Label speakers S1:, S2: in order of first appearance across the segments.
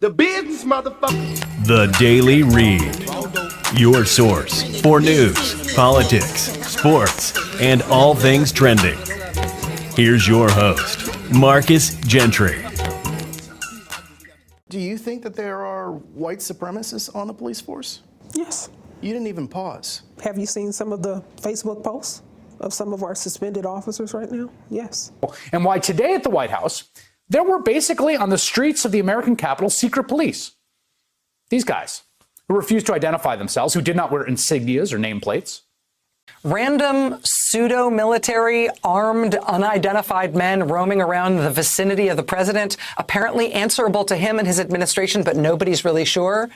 S1: The business, motherfucker.
S2: The Daily Read. Your source for news, politics, sports, and all things trending. Here's your host, Marcus Gentry.
S3: Do you think that there are white supremacists on the police force?
S4: Yes.
S3: You didn't even pause.
S4: Have you seen some of the Facebook posts of some of our suspended officers right now? Yes.
S5: And why today at the White House, there were basically on the streets of the American Capitol secret police. These guys who refused to identify themselves, who did not wear insignias or nameplates.
S6: Random pseudo-military, armed, unidentified men roaming around the vicinity of the president, apparently answerable to him and his administration, but nobody's really sure.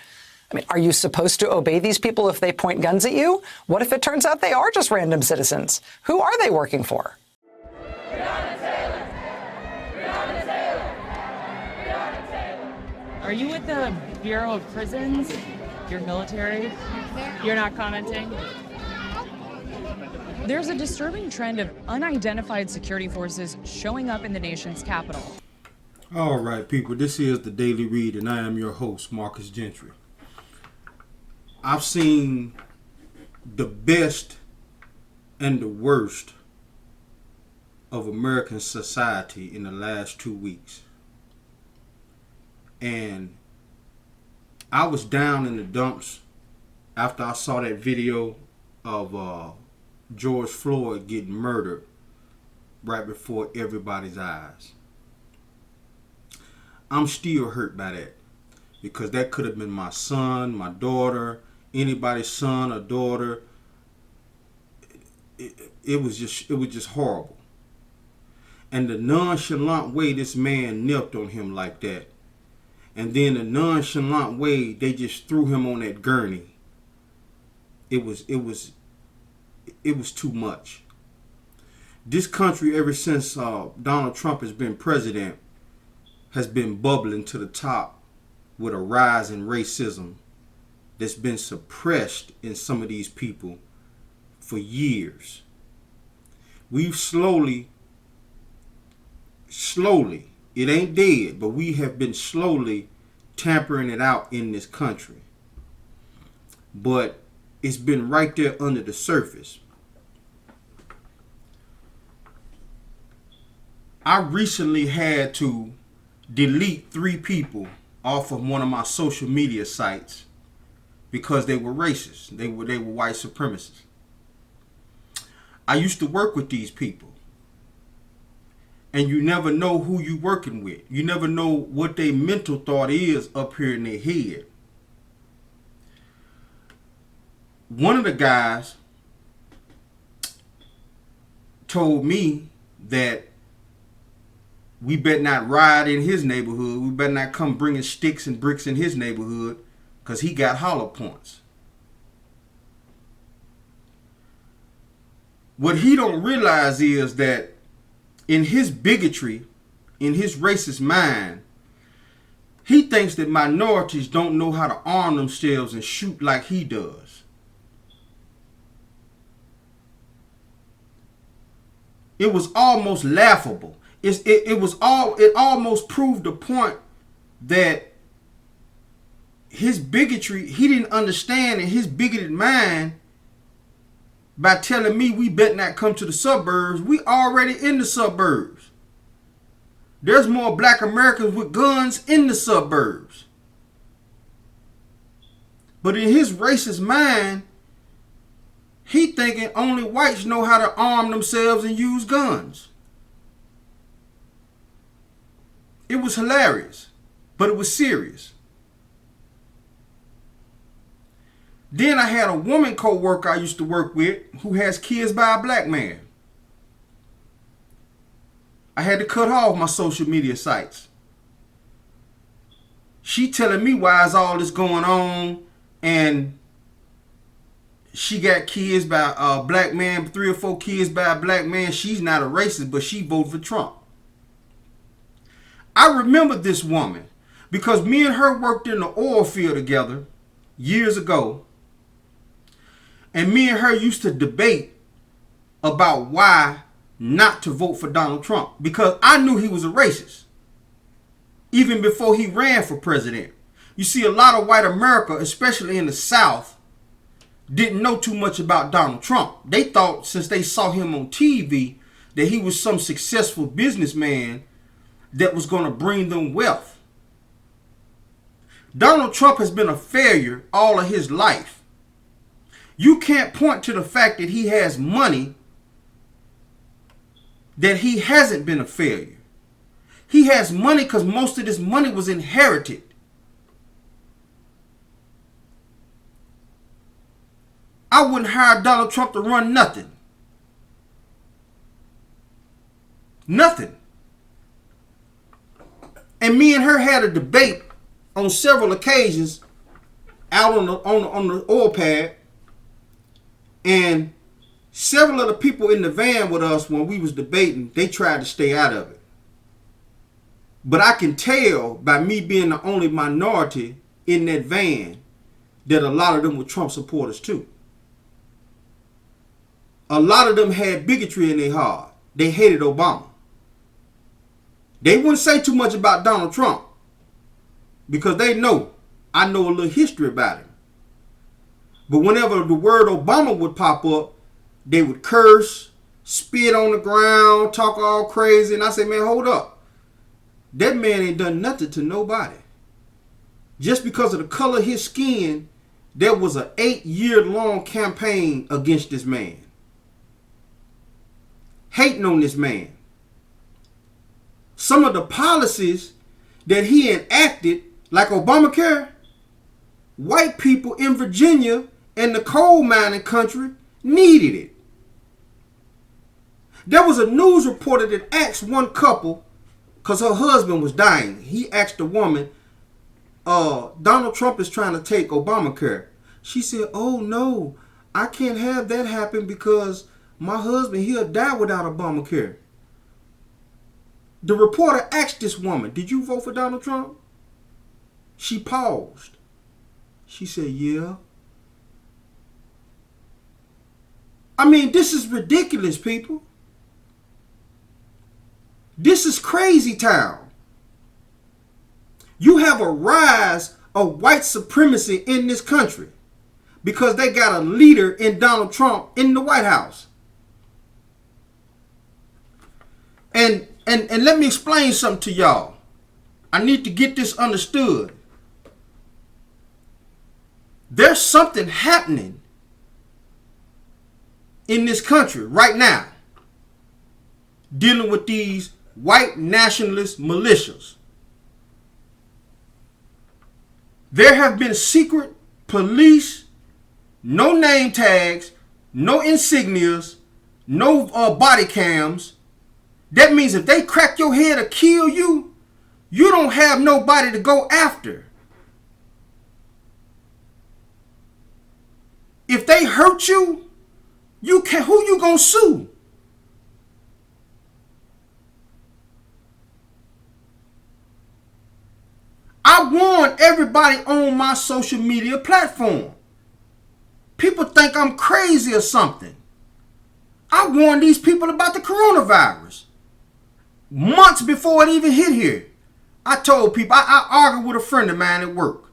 S6: I mean, are you supposed to obey these people if they point guns at you? What if it turns out they are just random citizens? Who are they working for?
S7: Are you with the Bureau of Prisons? You're military? You're not commenting? There's a disturbing trend of unidentified security forces showing up in the nation's capital.
S8: All right, people, this is the Daily Read, and I am your host, Marcus Gentry. I've seen the best and the worst of American society in the last 2 weeks. And I was down in the dumps after I saw that video of George Floyd getting murdered right before everybody's eyes. I'm still hurt by that because that could have been my son, my daughter, anybody's son or daughter. It was just horrible. And the nonchalant way this man knelt on him like that. And then the nonchalant way they just threw him on that gurney. It was too much. This country, ever since Donald Trump has been president, has been bubbling to the top with a rise in racism that's been suppressed in some of these people for years. We've slowly, it ain't dead, but we have been slowly tampering it out in this country. But it's been right there under the surface. I recently had to delete 3 people off of one of my social media sites because they were racist. They were white supremacists. I used to work with these people. And you never know who you're working with. You never know what their mental thought is up here in their head. One of the guys told me that we better not ride in his neighborhood. We better not come bringing sticks and bricks in his neighborhood because he got hollow points. What he don't realize is that in his bigotry, in his racist mind, he thinks that minorities don't know how to arm themselves and shoot like he does. It was almost laughable. It almost proved the point that his bigotry, he didn't understand in his bigoted mind. By telling me we better not come to the suburbs, we already in the suburbs. There's more black Americans with guns in the suburbs. But in his racist mind, he thinking only whites know how to arm themselves and use guns. It was hilarious, but it was serious. Then I had a woman co-worker I used to work with who has kids by a black man. I had to cut her off my social media sites. She telling me why is all this going on, and she got kids by a black man, 3 or 4 kids by a black man. She's not a racist, but she voted for Trump. I remember this woman because me and her worked in the oil field together years ago. And me and her used to debate about why not to vote for Donald Trump. Because I knew he was a racist. Even before he ran for president. You see, a lot of white America, especially in the South, didn't know too much about Donald Trump. They thought since they saw him on TV that he was some successful businessman that was going to bring them wealth. Donald Trump has been a failure all of his life. You can't point to the fact that he has money that he hasn't been a failure. He has money because most of this money was inherited. I wouldn't hire Donald Trump to run nothing. Nothing. And me and her had a debate on several occasions out on the oil pad. And several of the people in the van with us when we was debating, they tried to stay out of it. But I can tell by me being the only minority in that van that a lot of them were Trump supporters too. A lot of them had bigotry in their heart. They hated Obama. They wouldn't say too much about Donald Trump because they know I know a little history about him. But whenever the word Obama would pop up, they would curse, spit on the ground, talk all crazy. And I say, man, hold up. That man ain't done nothing to nobody. Just because of the color of his skin, there was an 8-year-long campaign against this man. Hating on this man. Some of the policies that he enacted, like Obamacare, white people in Virginia and the coal mining country needed it. There was a news reporter that asked one couple, because her husband was dying. He asked the woman, Donald Trump is trying to take Obamacare. She said, oh no, I can't have that happen because my husband, he'll die without Obamacare. The reporter asked this woman, did you vote for Donald Trump? She paused. She said, yeah. I mean, this is ridiculous, people. This is crazy town. You have a rise of white supremacy in this country because they got a leader in Donald Trump in the White House. And let me explain something to y'all. I need to get this understood. There's something happening in this country right now dealing with these white nationalist militias. There have been secret police, no name tags, no insignias, no body cams. That means if they crack your head or kill you, you don't have nobody to go after. If they hurt you, who you gonna sue? I warn everybody on my social media platform. People think I'm crazy or something. I warned these people about the coronavirus. Months before it even hit here. I told people, I argued with a friend of mine at work.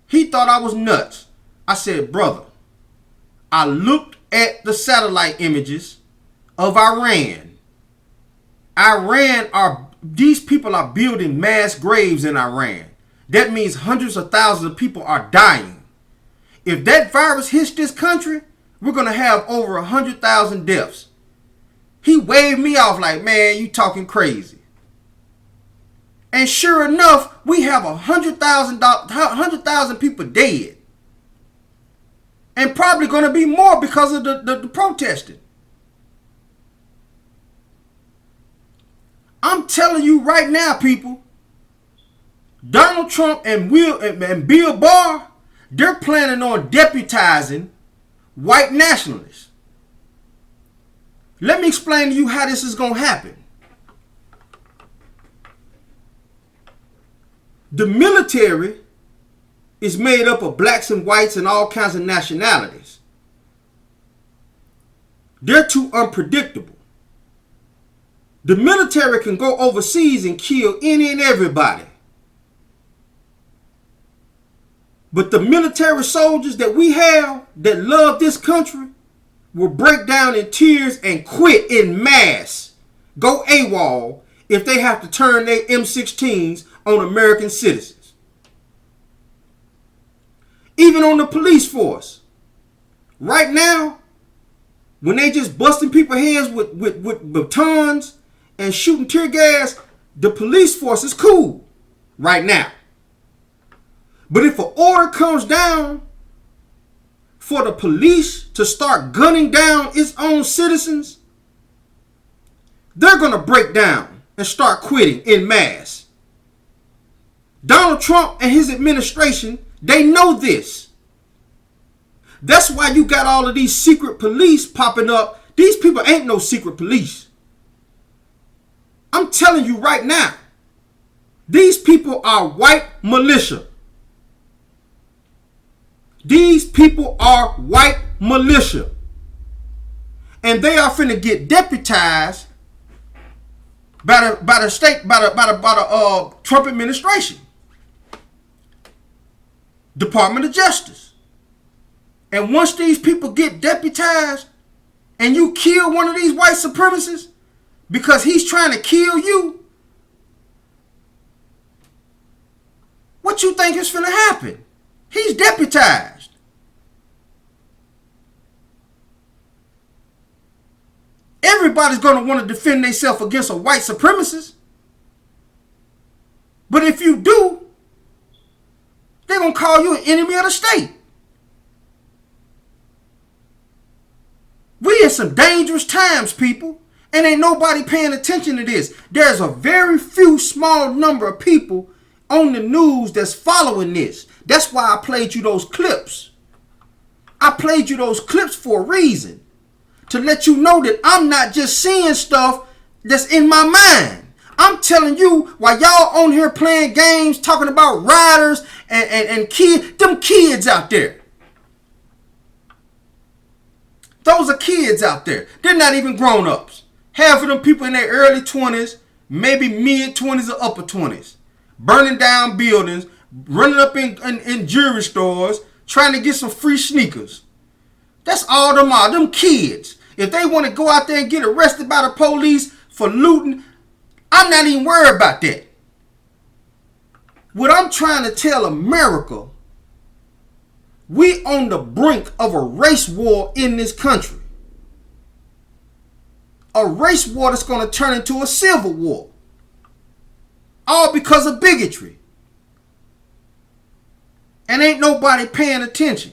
S8: He thought I was nuts. I said, brother, I looked at the satellite images of Iran. These people are building mass graves in Iran. That means hundreds of thousands of people are dying. If that virus hits this country, we're going to have over 100,000 deaths. He waved me off like, man, you talking crazy. And sure enough, we have 100,000 people dead. And probably going to be more because of the protesting. I'm telling you right now, people, Donald Trump and Bill Barr, they're planning on deputizing white nationalists. Let me explain to you how this is going to happen. The military is made up of blacks and whites and all kinds of nationalities. They're too unpredictable. The military can go overseas and kill any and everybody. But the military soldiers that we have that love this country will break down in tears and quit in mass, go AWOL, if they have to turn their M16s on American citizens. Even on the police force. Right now, when they just busting people's heads with batons and shooting tear gas, the police force is cool right now. But if an order comes down for the police to start gunning down its own citizens, they're going to break down and start quitting in mass. Donald Trump and his administration, they know this. That's why you got all of these secret police popping up. These people ain't no secret police. I'm telling you right now, these people are white militia. These people are white militia. And they are finna get deputized by the Trump administration. Department of Justice. And once these people get deputized and you kill one of these white supremacists because he's trying to kill you, what you think is finna happen? He's deputized. Everybody's going to want to defend themselves against a white supremacist. But if you do, they're going to call you an enemy of the state. We in some dangerous times, people. And ain't nobody paying attention to this. There's a very few small number of people on the news that's following this. That's why I played you those clips. I played you those clips for a reason. To let you know that I'm not just seeing stuff that's in my mind. I'm telling you, while y'all on here playing games, talking about riders and kids, them kids out there. Those are kids out there. They're not even grown-ups. Half of them people in their early 20s, maybe mid-20s or upper 20s. Burning down buildings, running up in jewelry stores, trying to get some free sneakers. That's all them are, them kids. If they want to go out there and get arrested by the police for looting, I'm not even worried about that. What I'm trying to tell America, we on the brink of a race war in this country. A race war that's going to turn into a civil war. All because of bigotry. And ain't nobody paying attention.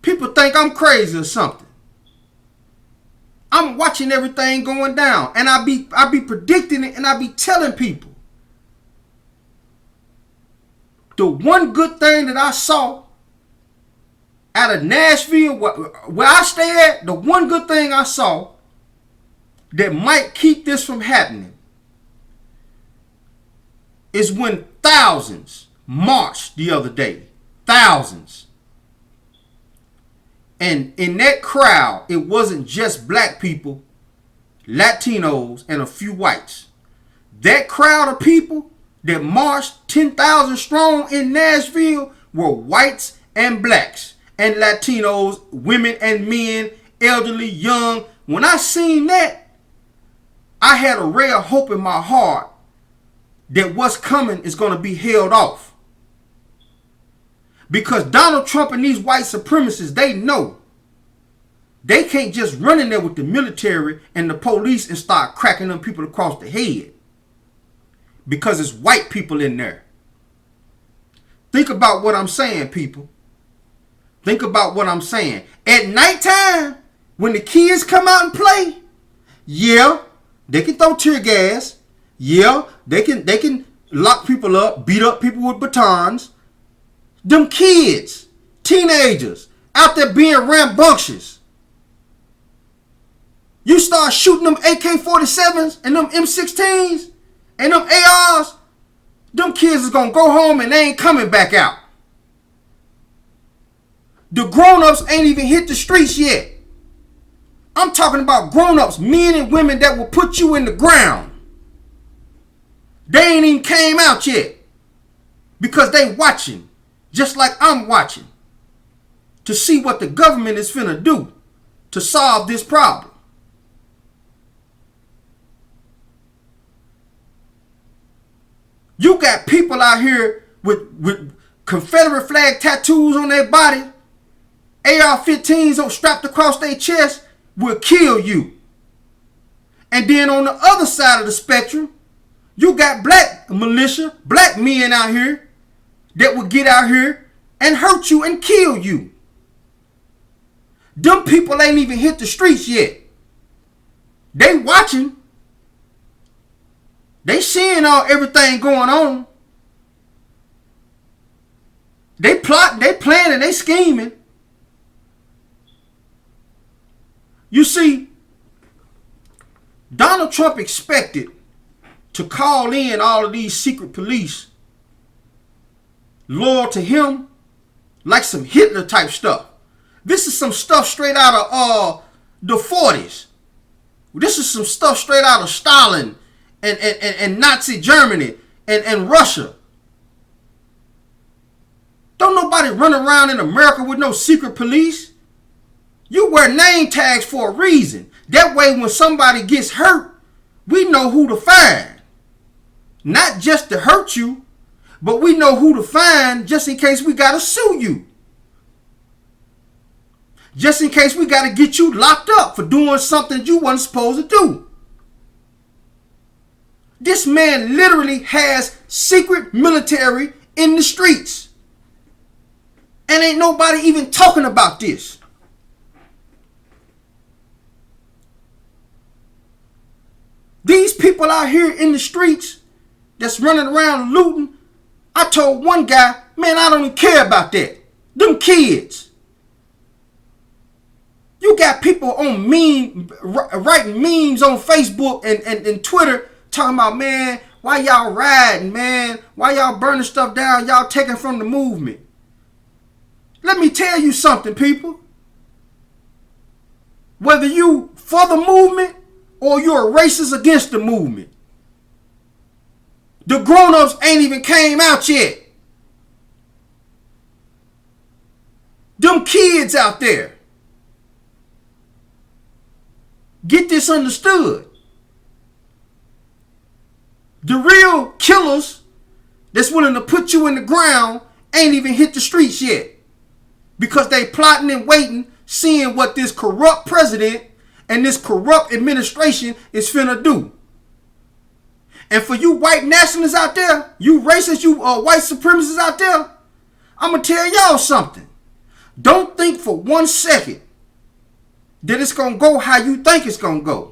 S8: People think I'm crazy or something. I'm watching everything going down. And I be predicting it and I be telling people. The one good thing that I saw out of Nashville, where I stay at, the one good thing I saw that might keep this from happening is when thousands marched the other day. Thousands. And in that crowd, it wasn't just black people, Latinos, and a few whites. That crowd of people that marched 10,000 strong in Nashville were whites and blacks and Latinos, women and men, elderly, young. When I seen that, I had a ray of hope in my heart that what's coming is going to be held off. Because Donald Trump and these white supremacists, they know they can't just run in there with the military and the police and start cracking them people across the head. Because it's white people in there. Think about what I'm saying, people. Think about what I'm saying. At nighttime, when the kids come out and play, yeah, they can throw tear gas. Yeah, they can lock people up, beat up people with batons. Them kids, teenagers, out there being rambunctious. You start shooting them AK-47s and them M16s and them ARs, them kids is going to go home and they ain't coming back out. The grown-ups ain't even hit the streets yet. I'm talking about grown-ups, men and women that will put you in the ground. They ain't even came out yet because they watching just like I'm watching, to see what the government is finna do to solve this problem. You got people out here with Confederate flag tattoos on their body, AR-15s strapped across their chest, will kill you. And then on the other side of the spectrum, you got black militia, black men out here that will get out here and hurt you and kill you. Them people ain't even hit the streets yet. They watching. They seeing everything going on. They plotting, they planning, they scheming. You see, Donald Trump expected to call in all of these secret police loyal to him like some Hitler type stuff. This is some stuff straight out of the 40s. This is some stuff straight out of Stalin and Nazi Germany and Russia. Don't nobody run around in America with no secret police. You wear name tags for a reason. That way when somebody gets hurt, we know who to find. Not just to hurt you, but we know who to find just in case we gotta sue you. Just in case we gotta get you locked up for doing something you wasn't supposed to do. This man literally has secret military in the streets. And ain't nobody even talking about this. These people out here in the streets that's running around looting, I told one guy, man, I don't even care about that. Them kids. You got people on writing memes on Facebook and Twitter talking about, man, why y'all riding, man? Why y'all burning stuff down? Y'all taking from the movement. Let me tell you something, people. Whether you for the movement or you're a racist against the movement, the grown-ups ain't even came out yet. Them kids out there. Get this understood. The real killers that's willing to put you in the ground ain't even hit the streets yet. Because they plotting and waiting, seeing what this corrupt president and this corrupt administration is finna do. And for you white nationalists out there, you racists, you white supremacists out there, I'm going to tell y'all something. Don't think for 1 second that it's going to go how you think it's going to go.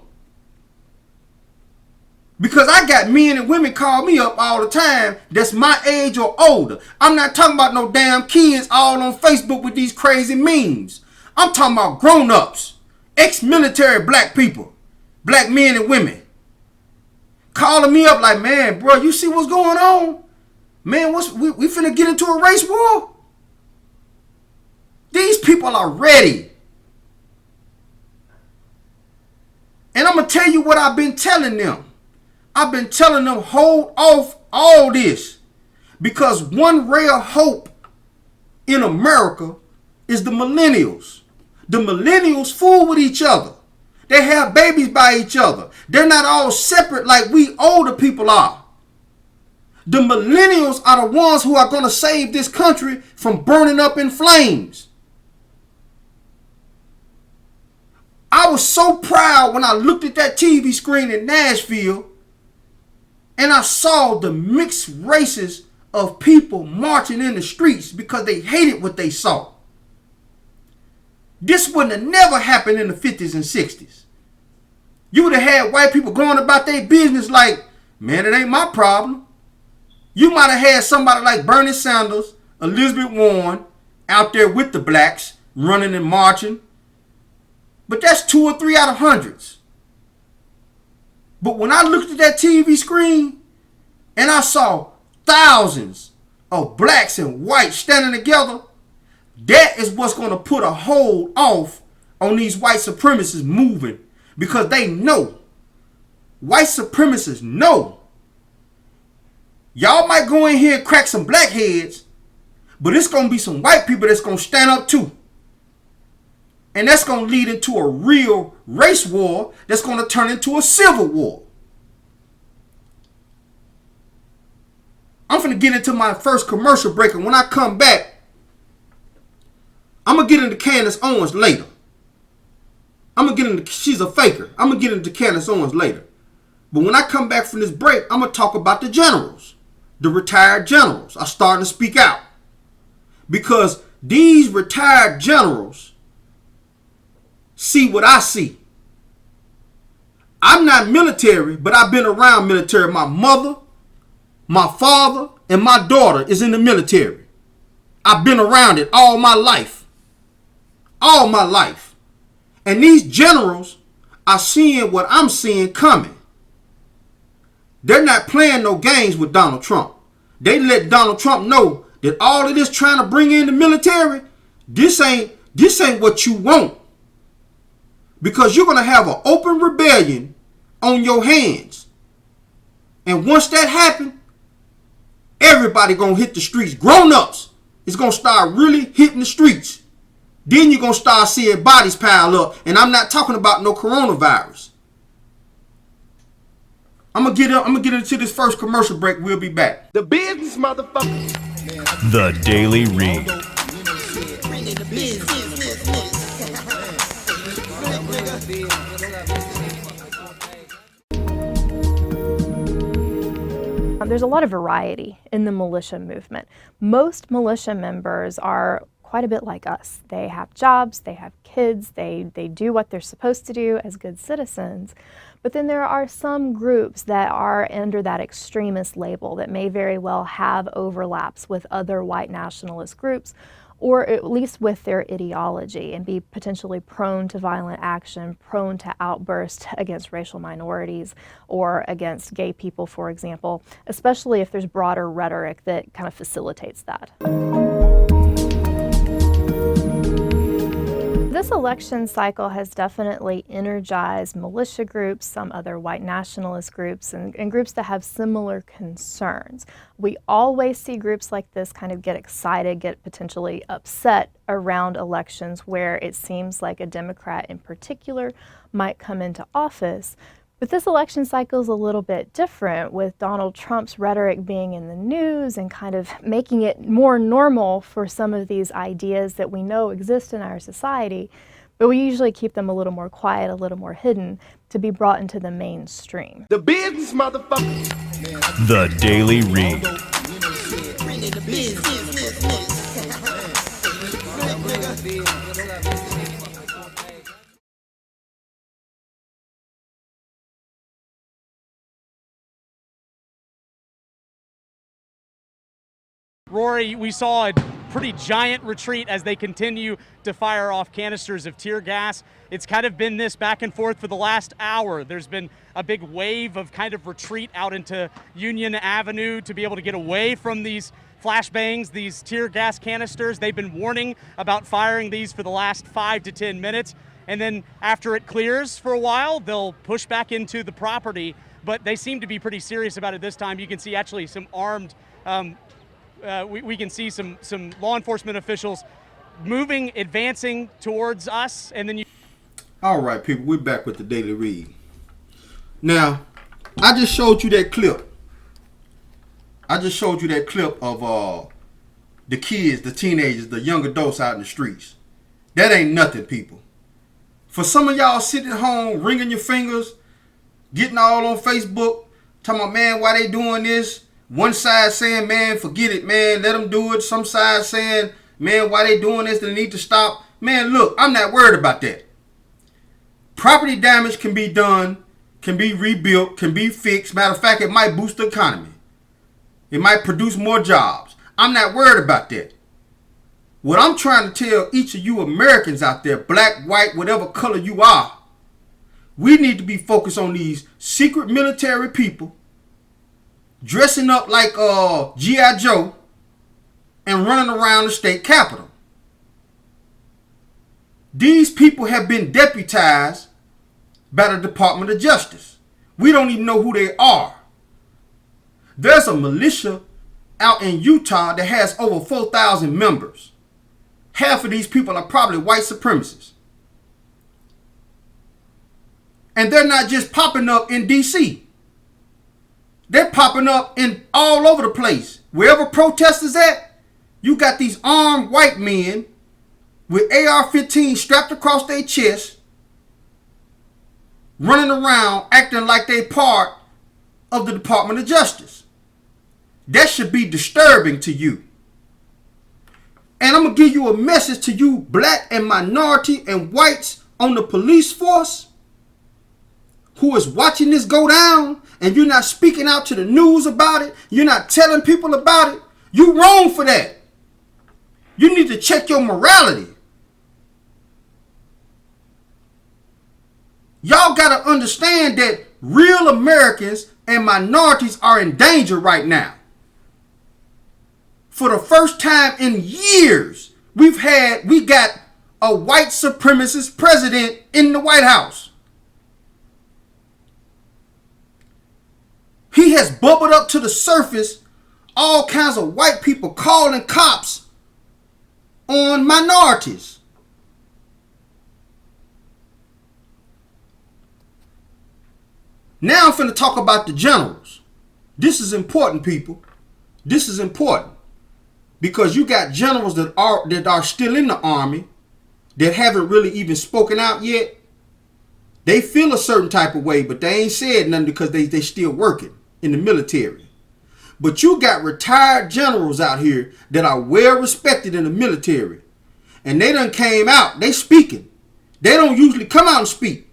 S8: Because I got men and women call me up all the time that's my age or older. I'm not talking about no damn kids all on Facebook with these crazy memes. I'm talking about grown-ups, ex-military black people, black men and women. Calling me up like, man, bro, you see what's going on? Man, we finna get into a race war? These people are ready. And I'm going to tell you what I've been telling them. I've been telling them, hold off all this. Because one ray of hope in America is the millennials. The millennials fool with each other. They have babies by each other. They're not all separate like we older people are. The millennials are the ones who are going to save this country from burning up in flames. I was so proud when I looked at that TV screen in Nashville and I saw the mixed races of people marching in the streets because they hated what they saw. This wouldn't have never happened in the 50s and 60s. You would have had white people going about their business like, man, it ain't my problem. You might have had somebody like Bernie Sanders, Elizabeth Warren out there with the blacks running and marching. But that's 2 or 3 out of hundreds. But when I looked at that TV screen and I saw thousands of blacks and whites standing together, that is what's going to put a hold off on these white supremacists moving. Because they know, white supremacists know, y'all might go in here and crack some black heads, But it's going to be some white people that's going to stand up too. And that's going to lead into a real race war that's going to turn into a civil war. I'm going to get into my first commercial break, and when I come back, I'm going to get into Candace Owens later. She's a faker. I'm going to get into Candace Owens later. But when I come back from this break, I'm going to talk about the generals. The retired generals are starting to speak out. Because these retired generals see what I see. I'm not military, but I've been around military. My mother, my father, and my daughter is in the military. I've been around it all my life. All my life. And these generals are seeing what I'm seeing coming. They're not playing no games with Donald Trump. They let Donald Trump know that all of this trying to bring in the military, this ain't what you want. Because you're going to have an open rebellion on your hands. And once that happens, everybody going to hit the streets. Grown-ups is going to start really hitting the streets. Then you're going to start seeing bodies pile up. And I'm not talking about no coronavirus. I'm going to get into this first commercial break. We'll be back.
S1: The business, motherfucker.
S2: The Daily Read.
S9: There's a lot of variety in the militia movement. Most militia members are quite a bit like us. They have jobs, they have kids, they do what they're supposed to do as good citizens. But then there are some groups that are under that extremist label that may very well have overlaps with other white nationalist groups, or at least with their ideology, and be potentially prone to violent action, prone to outbursts against racial minorities or against gay people, for example, especially if there's broader rhetoric that kind of facilitates that. This election cycle has definitely energized militia groups, some other white nationalist groups, and groups that have similar concerns. We always see groups like this kind of get excited, get potentially upset around elections where it seems like a Democrat in particular might come into office. But this election cycle is a little bit different, with Donald Trump's rhetoric being in the news and kind of making it more normal for some of these ideas that we know exist in our society. But we usually keep them a little more quiet, a little more hidden, to be brought into the mainstream.
S1: The business, motherfucker.
S2: The Daily Read.
S10: Rory, we saw a pretty giant retreat as they continue to fire off canisters of tear gas. It's kind of been this back and forth for the last hour. There's been a big wave of kind of retreat out into Union Avenue to be able to get away from these flashbangs, these tear gas canisters. They've been warning about firing these for the last 5 to 10 minutes. And then after it clears for a while, they'll push back into the property. But they seem to be pretty serious about it this time. You can see actually some armed we can see some law enforcement officials moving, advancing towards us, and then
S8: All right, people, we're back with the Daily Read. Now, I just showed you that clip. of the kids, the teenagers, the young adults out in the streets. That ain't nothing, people. For some of y'all sitting at home, wringing your fingers, getting all on Facebook, talking about, man, why they doing this? One side saying, man, forget it, man, let them do it. Some side saying, man, why they doing this? They need to stop. Man, look, I'm not worried about that. Property damage can be done, can be rebuilt, can be fixed. Matter of fact, it might boost the economy. It might produce more jobs. I'm not worried about that. What I'm trying to tell each of you Americans out there, black, white, whatever color you are, we need to be focused on these secret military people dressing up like G.I. Joe and running around the state capitol. These people have been deputized by the Department of Justice. We don't even know who they are. There's a militia out in Utah that has over 4,000 members. Half of these people are probably white supremacists. And they're not just popping up in D.C. They're popping up in all over the place. Wherever protesters at, you got these armed white men with AR-15 strapped across their chest, running around acting like they part of the Department of Justice. That should be disturbing to you. And I'm going to give you a message to you black and minority and whites on the police force who is watching this go down, and you're not speaking out to the news about it. You're not telling people about it. You're wrong for that. You need to check your morality. Y'all got to understand that real Americans and minorities are in danger right now. For the first time in years, we got a white supremacist president in the White House. He has bubbled up to the surface all kinds of white people calling cops on minorities. Now I'm finna talk about the generals. This is important, people. This is important. Because you got generals that are still in the army that haven't really even spoken out yet. They feel a certain type of way, but they ain't said nothing because they still working in the military. But you got retired generals out here that are well respected in the military. And they done came out. They speaking. They don't usually come out and speak.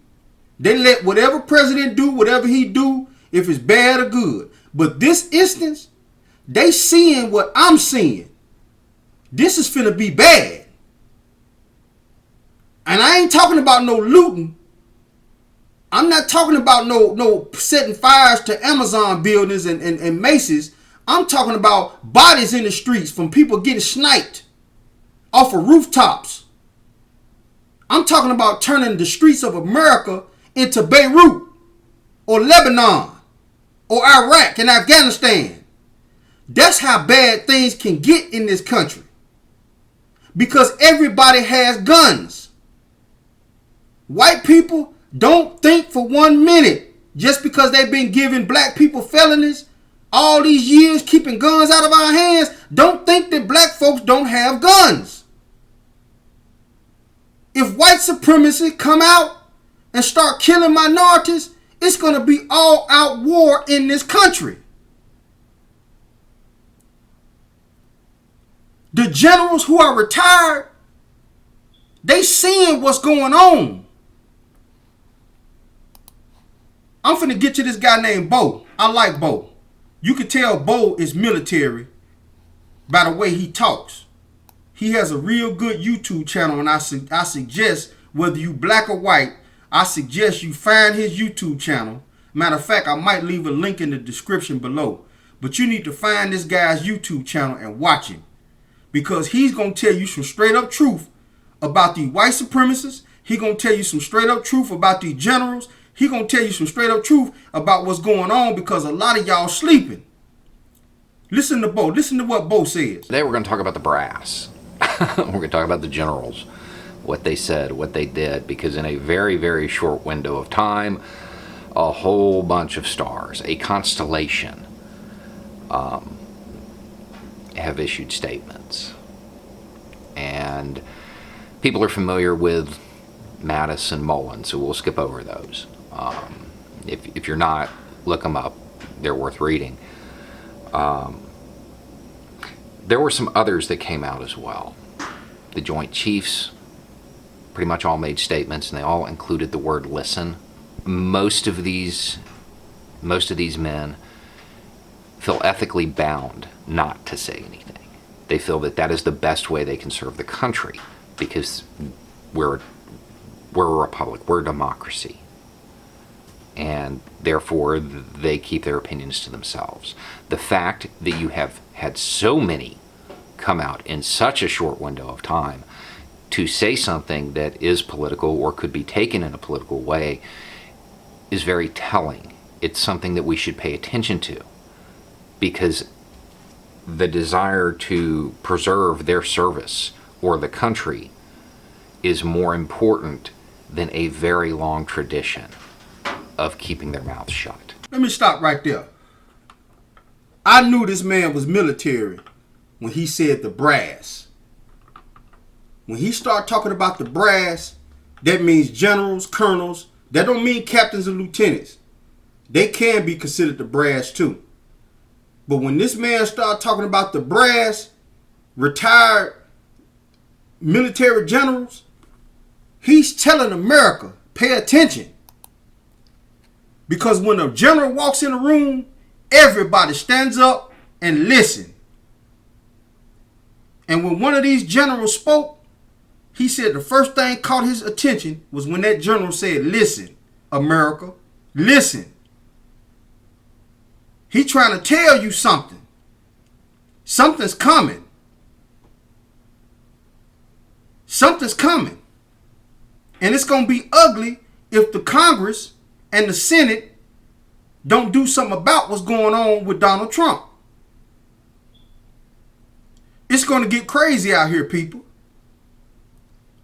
S8: They let whatever president do, whatever he do, if it's bad or good. But this instance, they seeing what I'm seeing. This is finna be bad. And I ain't talking about no looting. I'm not talking about no setting fires to Amazon buildings and Macy's. I'm talking about bodies in the streets from people getting sniped off of rooftops. I'm talking about turning the streets of America into Beirut or Lebanon or Iraq and Afghanistan. That's how bad things can get in this country. Because everybody has guns. White people don't think for 1 minute just because they've been giving black people felonies all these years, keeping guns out of our hands. Don't think that black folks don't have guns. If white supremacy come out and start killing minorities, it's going to be all out war in this country. The generals who are retired, they seeing what's going on. I'm finna get to this guy named Bo. I like Bo. You can tell Bo is military by the way he talks. He has a real good YouTube channel, and I suggest, whether you black or white, I suggest you find his YouTube channel. Matter of fact, I might leave a link in the description below. But you need to find this guy's YouTube channel and watch him. Because he's going to tell you some straight up truth about the white supremacists. He's going to tell you some straight up truth about the generals. He's going to tell you some straight up truth about what's going on, because a lot of y'all sleeping. Listen to Bo. Listen to what Bo says.
S11: Today we're going to talk about the brass. We're going to talk about the generals, what they said, what they did, because in a very, very short window of time, a whole bunch of stars, a constellation, have issued statements. And people are familiar with Mattis and Mullen, so we'll skip over those. If you're not, look them up. They're worth reading. There were some others that came out as well. The Joint Chiefs pretty much all made statements, and they all included the word listen. Most of these men feel ethically bound not to say anything. They feel that that is the best way they can serve the country, because we're a republic, we're a democracy, and therefore they keep their opinions to themselves. The fact that you have had so many come out in such a short window of time to say something that is political or could be taken in a political way is very telling. It's something that we should pay attention to, because the desire to preserve their service or the country is more important than a very long tradition of keeping their mouths shut.
S8: Let me stop right there. I knew this man was military when he said the brass. When he started talking about the brass, that means generals, colonels. That don't mean captains and lieutenants. They can be considered the brass too. But when this man started talking about the brass, retired military generals, he's telling America, pay attention. Because when a general walks in a room, everybody stands up and listen. And when one of these generals spoke, he said the first thing caught his attention was when that general said, listen, America, listen. He trying to tell you something. Something's coming. Something's coming. And it's going to be ugly if the Congress and the Senate don't do something about what's going on with Donald Trump. It's going to get crazy out here, people.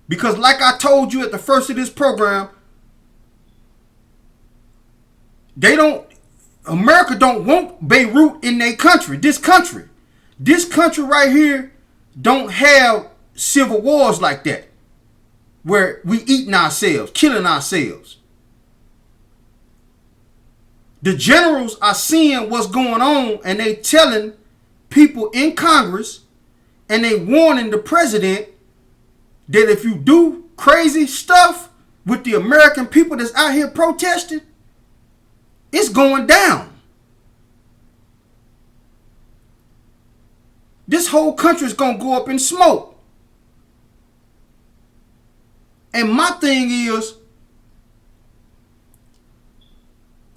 S8: Because like I told you at the first of this program, America don't want Beirut in their country. This country right here don't have civil wars like that, where we eating ourselves, killing ourselves. The generals are seeing what's going on, and they telling people in Congress, and they warning the president that if you do crazy stuff with the American people that's out here protesting, it's going down. This whole country is going to go up in smoke. And my thing is,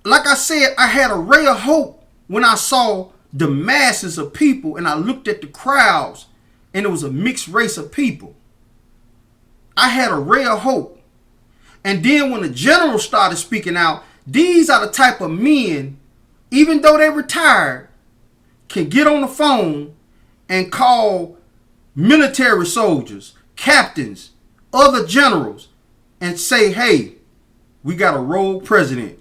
S8: like I said, I had a ray of hope when I saw the masses of people and I looked at the crowds and it was a mixed race of people. I had a ray of hope. And then when the general started speaking out, these are the type of men, even though they're retired, can get on the phone and call military soldiers, captains, other generals, and say, hey, we got a rogue president.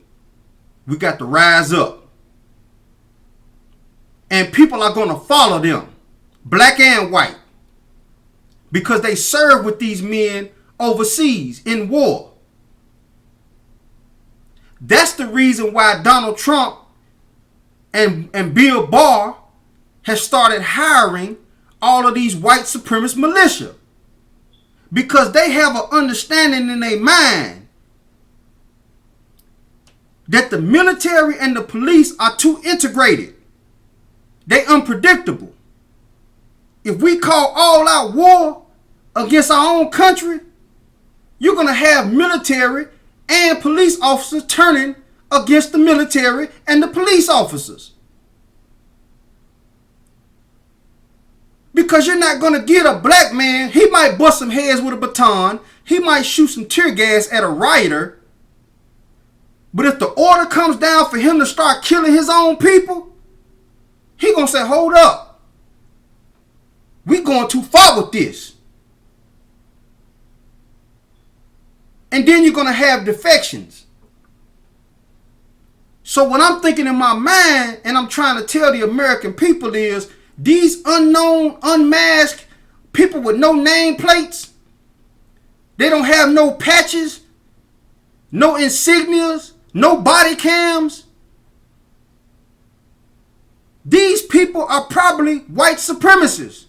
S8: We got to rise up. And people are going to follow them, black and white, because they serve with these men overseas in war. That's the reason why Donald Trump and Bill Barr has started hiring all of these white supremacist militia. Because they have an understanding in their mind that the military and the police are too integrated. They unpredictable. If we call all out war against our own country, you're going to have military and police officers turning against the military and the police officers. Because you're not going to get a black man, he might bust some heads with a baton, he might shoot some tear gas at a rioter, but if the order comes down for him to start killing his own people, he going to say, hold up. We going too far with this. And then you're going to have defections. So what I'm thinking in my mind, and I'm trying to tell the American people is, these unknown, unmasked people with no nameplates, they don't have no patches, no insignias, no body cams. These people are probably white supremacists.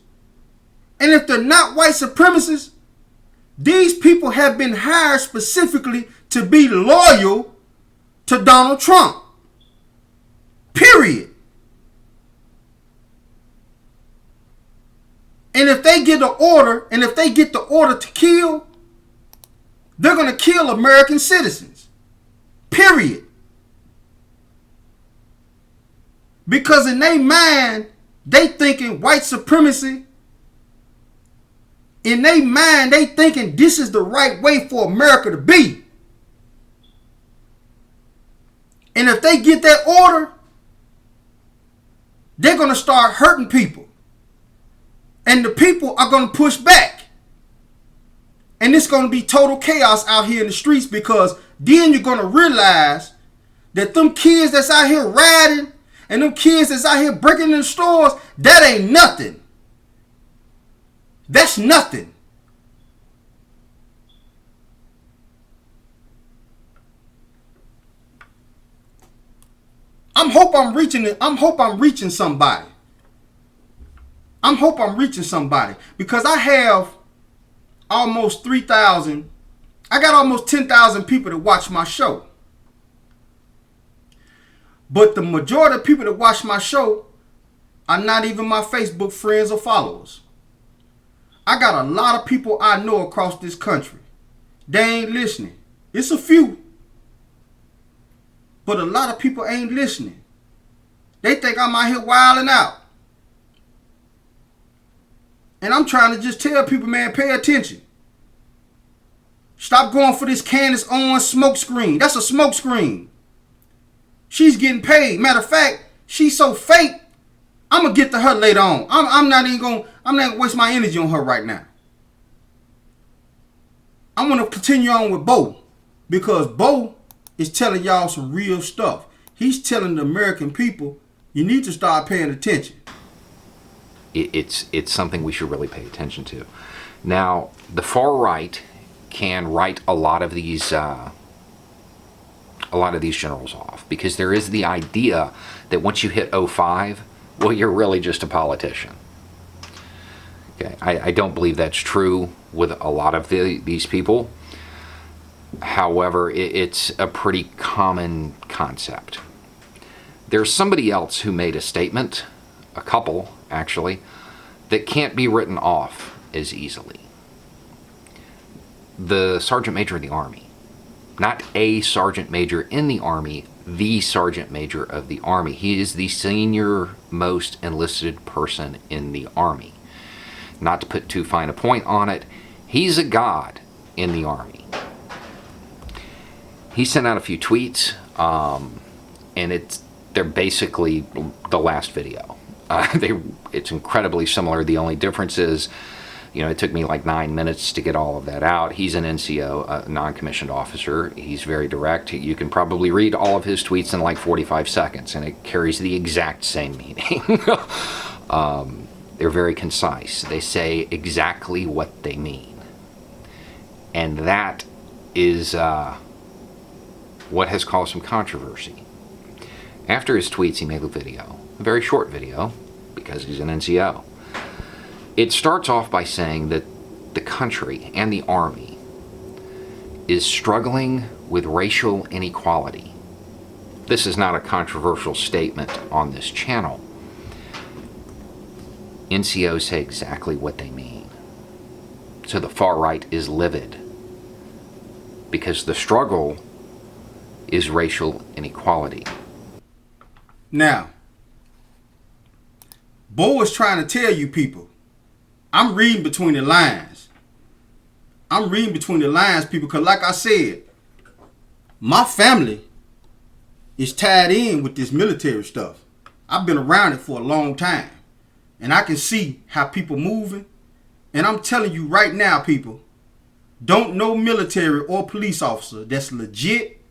S8: And if they're not white supremacists, these people have been hired specifically to be loyal to Donald Trump. Period. And if they get the order, to kill, they're going to kill American citizens. Period. Because in their mind, they thinking white supremacy. In their mind, they thinking this is the right way for America to be. And if they get that order, they're going to start hurting people. And the people are going to push back. And it's going to be total chaos out here in the streets, because then you're going to realize that them kids that's out here riding and them kids that's out here breaking in the stores, that ain't nothing. That's nothing. I hope I'm reaching somebody. Because I have almost 3,000. I got almost 10,000 people that watch my show. But the majority of people that watch my show are not even my Facebook friends or followers. I got a lot of people I know across this country. They ain't listening. It's a few. But a lot of people ain't listening. They think I'm out here wilding out. And I'm trying to just tell people, man, pay attention. Stop going for this Candace Owens smoke screen. That's a smoke screen. She's getting paid. Matter of fact, she's so fake, I'm going to get to her later on. I'm not going to waste my energy on her right now. I'm going to continue on with Bo, because Bo is telling y'all some real stuff. He's telling the American people, you need to start paying attention.
S11: It's something we should really pay attention to. Now, the far right can write a lot of these generals off, because there is the idea that once you hit 05, well, you're really just a politician. Okay, I don't believe that's true with a lot of these people. However, it's a pretty common concept. There's somebody else who made a statement, a couple actually, that can't be written off as easily. The Sergeant Major of the Army. Not a Sergeant Major in the Army, the Sergeant Major of the Army. He is the senior most enlisted person in the Army. Not to put too fine a point on it, he's a god in the Army. He sent out a few tweets, and they're basically the last video. It's incredibly similar. The only difference is, it took me like 9 minutes to get all of that out. He's an NCO, a non-commissioned officer. He's very direct. You can probably read all of his tweets in like 45 seconds, and it carries the exact same meaning. They're very concise. They say exactly what they mean. And that is what has caused some controversy. After his tweets, he made a video, a very short video, because he's an NCO. It starts off by saying that the country and the Army is struggling with racial inequality. This is not a controversial statement on this channel. NCOs say exactly what they mean. So the far right is livid, because the struggle is racial inequality.
S8: Now, Bo is trying to tell you people, I'm reading between the lines. People, because like I said, my family is tied in with this military stuff. I've been around it for a long time, and I can see how people moving. And I'm telling you right now, people, don't no military or police officer that's legit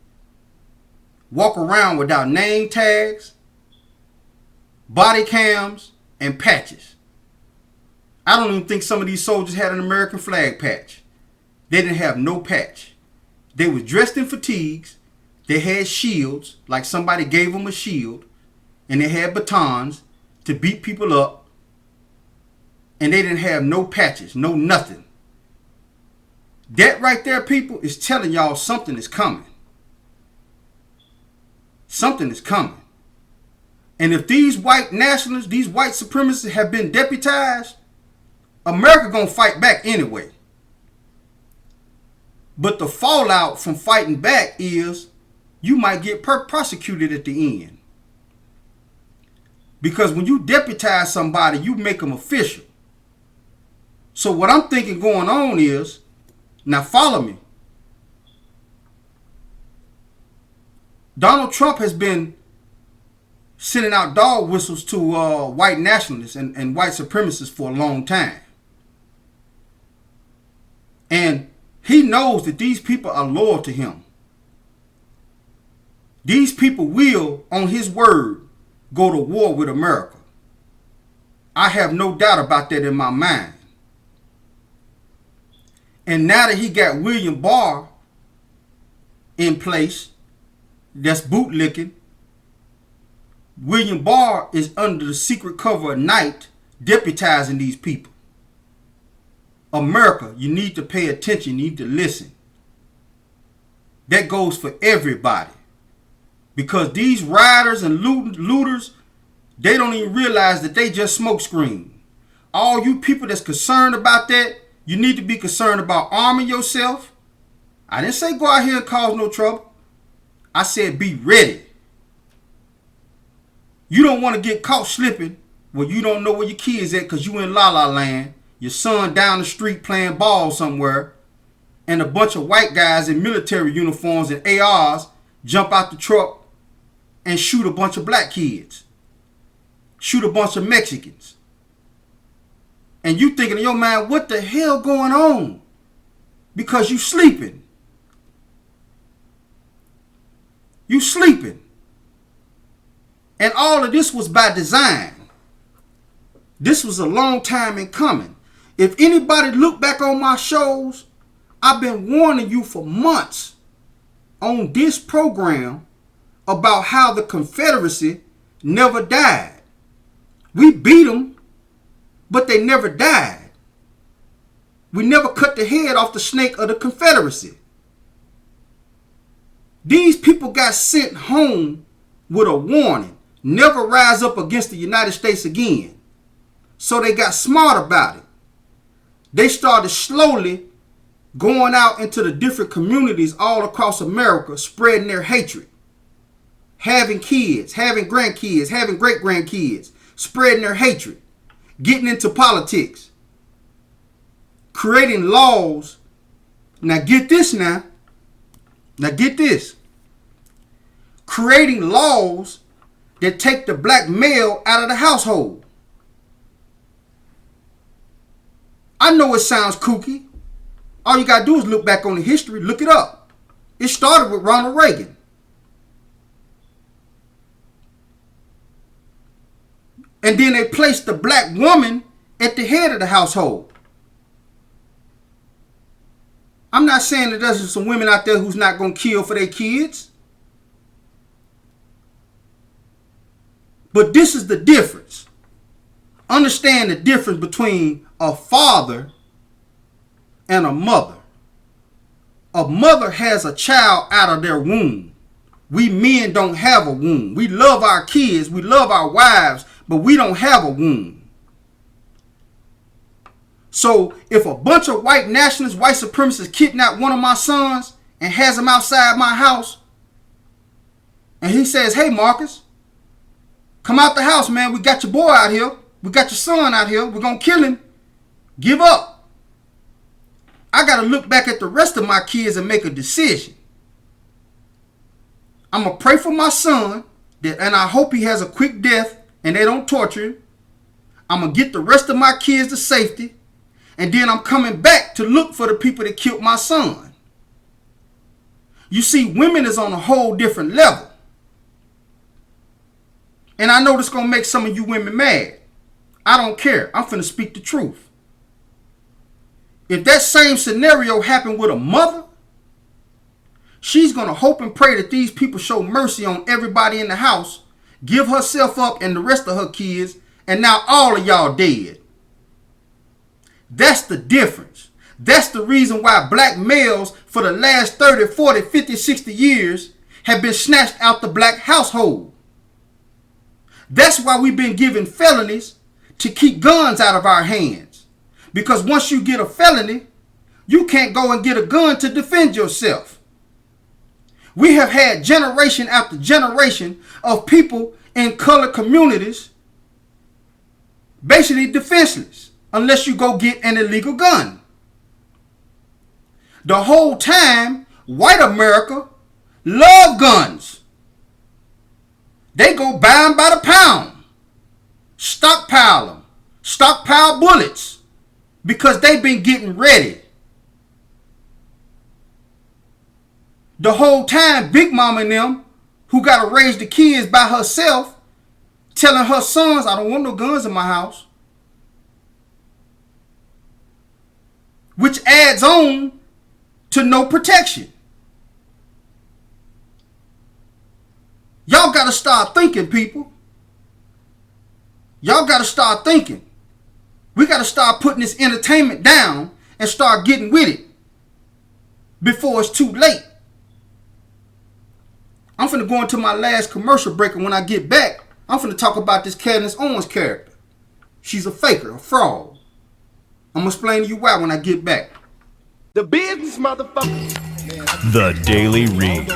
S8: walk around without name tags, body cams, and patches. I don't even think some of these soldiers had an American flag patch. They didn't have no patch. They were dressed in fatigues. They had shields, like somebody gave them a shield, and they had batons to beat people up. And they didn't have no patches, no nothing. That right there, people, is telling y'all something is coming. Something is coming. And if these white nationalists, these white supremacists have been deputized, America gonna fight back anyway. But the fallout from fighting back is you might get prosecuted at the end. Because when you deputize somebody, you make them official. So what I'm thinking going on is, now follow me. Donald Trump has been sending out dog whistles to white nationalists and white supremacists for a long time. And he knows that these people are loyal to him. These people will, on his word, go to war with America. I have no doubt about that in my mind. And now that he got William Barr in place, that's bootlicking, William Barr is under the secret cover of night deputizing these people. America, you need to pay attention, you need to listen. That goes for everybody. Because these rioters and looters, they don't even realize that they just smoke screen. All you people that's concerned about that, you need to be concerned about arming yourself. I didn't say go out here and cause no trouble. I said be ready. You don't want to get caught slipping where you don't know where your kids at because you in La La Land. Your son down the street playing ball somewhere. And a bunch of white guys in military uniforms and ARs jump out the truck and shoot a bunch of black kids. Shoot a bunch of Mexicans. And you thinking in your mind, what the hell going on? Because you sleeping. You sleeping. And all of this was by design. This was a long time in coming. If anybody look back on my shows, I've been warning you for months on this program about how the Confederacy never died. We beat them, but they never died. We never cut the head off the snake of the Confederacy. These people got sent home with a warning. Never rise up against the United States again. So they got smart about it. They started slowly going out into the different communities all across America, spreading their hatred. Having kids, having grandkids, having great-grandkids, spreading their hatred. Getting into politics. Creating laws. Now get this now. Now get this. Creating laws that take the black male out of the household. I know it sounds kooky. All you got to do is look back on the history. Look it up. It started with Ronald Reagan. And then they placed the black woman at the head of the household. I'm not saying that there's some women out there who's not going to kill for their kids. But this is the difference. Understand the difference between a father and a mother. A mother has a child out of their womb. We men don't have a womb. We love our kids, we love our wives, but we don't have a womb. So if a bunch of white nationalists, white supremacists kidnap one of my sons and has him outside my house, and he says, hey Marcus, come out the house, man. We got your boy out here. We got your son out here. We're going to kill him. Give up. I got to look back at the rest of my kids and make a decision. I'm going to pray for my son, and I hope he has a quick death and they don't torture him. I'm going to get the rest of my kids to safety. And then I'm coming back to look for the people that killed my son. You see, women is on a whole different level. And I know this is going to make some of you women mad. I don't care. I'm finna speak the truth. If that same scenario happened with a mother, she's going to hope and pray that these people show mercy on everybody in the house, give herself up and the rest of her kids, and now all of y'all dead. That's the difference. That's the reason why black males for the last 30, 40, 50, 60 years have been snatched out the black household. That's why we've been given felonies to keep guns out of our hands. Because once you get a felony, you can't go and get a gun to defend yourself. We have had generation after generation of people in colored communities basically defenseless unless you go get an illegal gun. The whole time, white America loved guns. They go buy them by the pound. Stockpile them. Stockpile bullets. Because they've been getting ready. The whole time, Big Mama and them, who got to raise the kids by herself, telling her sons, I don't want no guns in my house. Which adds on to no protection. Y'all got to start thinking, people. Y'all got to start thinking. We got to start putting this entertainment down and start getting with it before it's too late. I'm finna go into my last commercial break, and when I get back, I'm finna talk about this Candace Owens character. She's a faker, a fraud. I'm gonna explain to you why when I get back.
S1: The business, motherfucker.
S2: The Daily Read.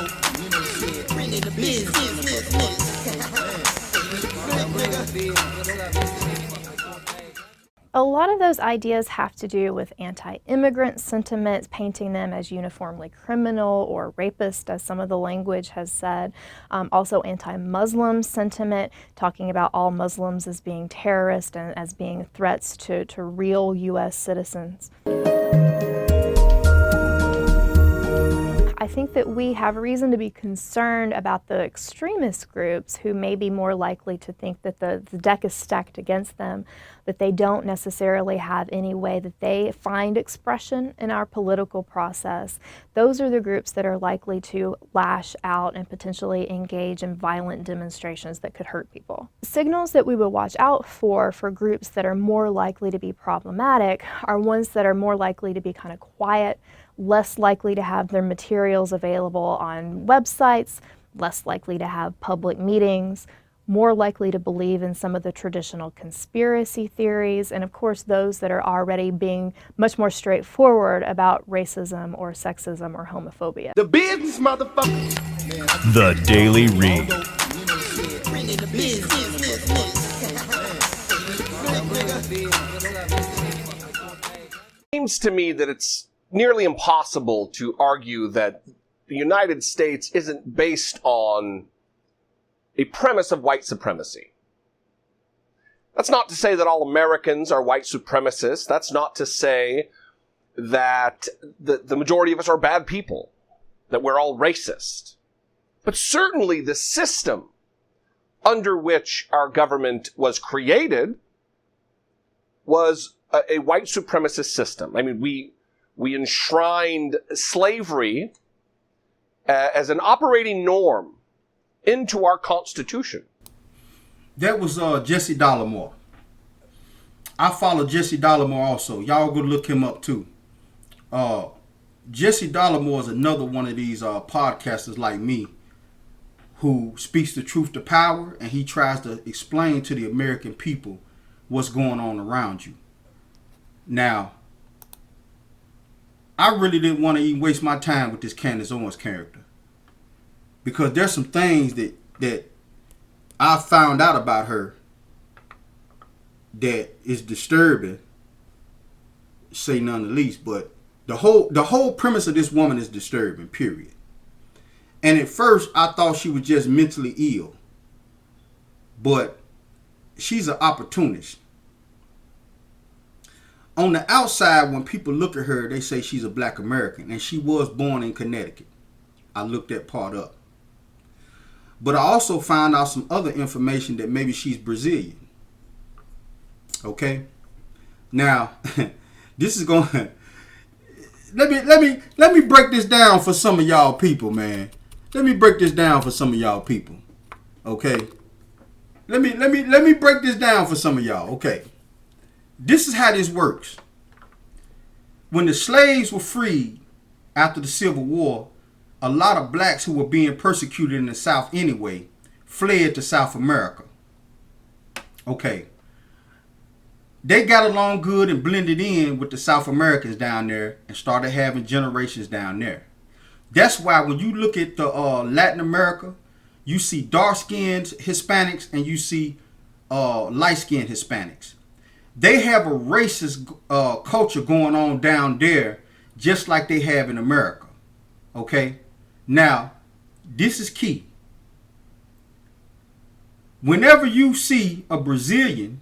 S9: A lot of those ideas have to do with anti-immigrant sentiments, painting them as uniformly criminal or rapist, as some of the language has said. Also anti-Muslim sentiment, talking about all Muslims as being terrorists and as being threats to real U.S. citizens. I think that we have reason to be concerned about the extremist groups who may be more likely to think that the deck is stacked against them, that they don't necessarily have any way that they find expression in our political process. Those are the groups that are likely to lash out and potentially engage in violent demonstrations that could hurt people. Signals that we would watch out for groups that are more likely to be problematic are ones that are more likely to be kind of quiet, less likely to have their materials available on websites, less likely to have public meetings, more likely to believe in some of the traditional conspiracy theories, and of course those that are already being much more straightforward about racism or sexism or homophobia.
S1: The business, motherfucker.
S2: The Daily Read.
S12: It seems to me that it's nearly impossible to argue that the United States isn't based on a premise of white supremacy. That's not to say that all Americans are white supremacists. That's not to say that the majority of us are bad people, that we're all racist. But certainly the system under which our government was created was a white supremacist system. I mean, we enshrined slavery as an operating norm into our Constitution.
S8: That was Jesse Dollemore. I follow Jesse Dollemore also. Y'all go look him up too. Jesse Dollemore is another one of these podcasters like me who speaks the truth to power, and he tries to explain to the American people what's going on around you. Now, I really didn't want to even waste my time with this Candace Owens character, because there's some things that I found out about her that is disturbing, say none the least. But the whole premise of this woman is disturbing, period. And at first I thought she was just mentally ill, but she's an opportunist. On the outside, when people look at her, they say she's a black American, and she was born in Connecticut. I looked that part up. But I also found out some other information that maybe she's Brazilian. Okay? Now, this is going to let me break this down for some of y'all people, man. Let me break this down for some of y'all people. Okay? Let me break this down for some of y'all. Okay? This is how this works. When the slaves were freed after the Civil War, a lot of blacks who were being persecuted in the South anyway fled to South America. Okay. They got along good and blended in with the South Americans down there and started having generations down there. That's why when you look at the Latin America, you see dark-skinned Hispanics and you see light-skinned Hispanics. They have a racist culture going on down there just like they have in America. Okay? Now, this is key. Whenever you see a Brazilian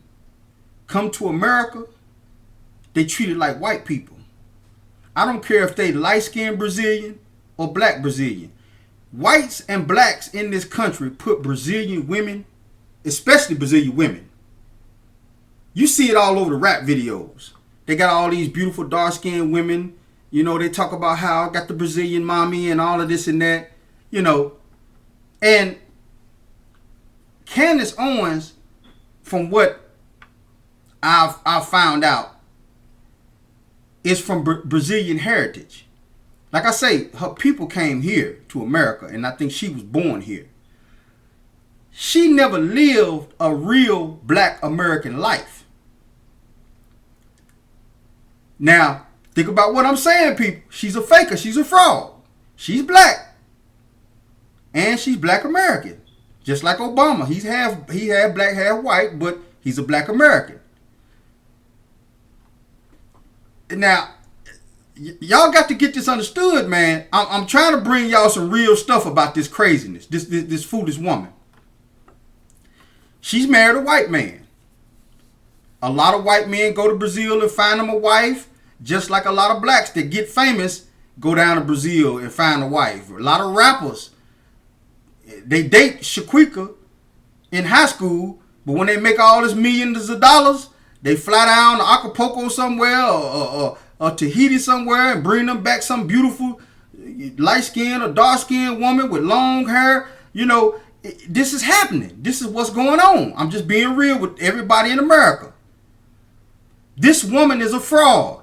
S8: come to America, they treat it like white people. I don't care if they light-skinned Brazilian or black Brazilian. Whites and blacks in this country put Brazilian women, especially Brazilian women. You see it all over the rap videos. They got all these beautiful dark-skinned women. You know, they talk about how I got the Brazilian mommy and all of this and that. You know, and Candace Owens, from what I've found out, is from Brazilian heritage. Like I say, her people came here to America, and I think she was born here. She never lived a real black American life. Now, think about what I'm saying, people. She's a faker. She's a fraud. She's black. And she's black American. Just like Obama. He had black, half white, but he's a black American. Now, y'all got to get this understood, man. I'm trying to bring y'all some real stuff about this craziness, this foolish woman. She's married a white man. A lot of white men go to Brazil and find them a wife, just like a lot of blacks that get famous go down to Brazil and find a wife. A lot of rappers, they date Shaquika in high school, but when they make all this millions of dollars, they fly down to Acapulco somewhere or Tahiti somewhere and bring them back some beautiful light-skinned or dark-skinned woman with long hair. You know, this is happening. This is what's going on. I'm just being real with everybody in America. This woman is a fraud.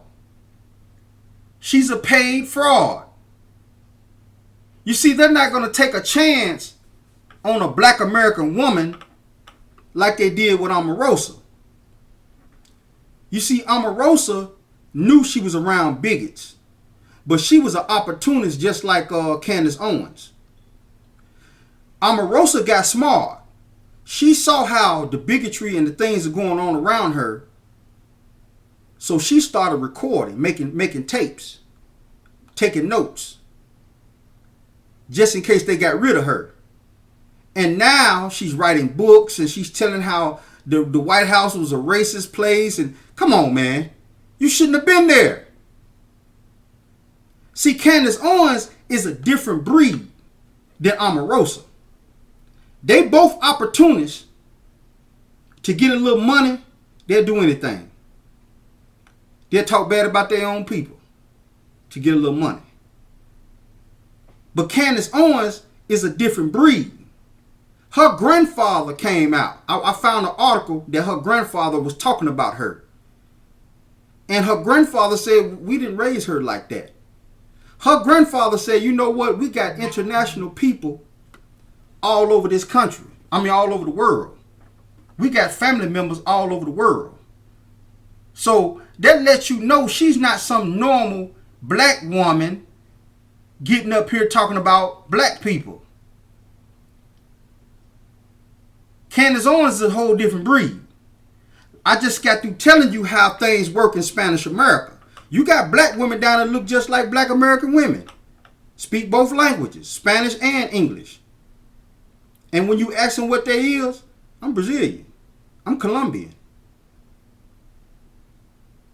S8: She's a paid fraud. You see, they're not going to take a chance on a black American woman like they did with Omarosa. You see, Omarosa knew she was around bigots, but she was an opportunist just like Candace Owens. Omarosa got smart. She saw how the bigotry and the things are going on around her, so she started recording, making tapes, taking notes, just in case they got rid of her. And now she's writing books and she's telling how the White House was a racist place. And come on, man. You shouldn't have been there. See, Candace Owens is a different breed than Omarosa. They both opportunists. To get a little money, they'll do anything. They'll talk bad about their own people to get a little money. But Candace Owens is a different breed. Her grandfather came out. I found an article that her grandfather was talking about her. And her grandfather said, we didn't raise her like that. Her grandfather said, you know what? We got international people all over this country. I mean, all over the world. We got family members all over the world. So that lets you know she's not some normal black woman getting up here talking about black people. Candace Owens is a whole different breed. I just got through telling you how things work in Spanish America. You got black women down that look just like black American women. Speak both languages, Spanish and English. And when you ask them what they is, I'm Brazilian. I'm Colombian.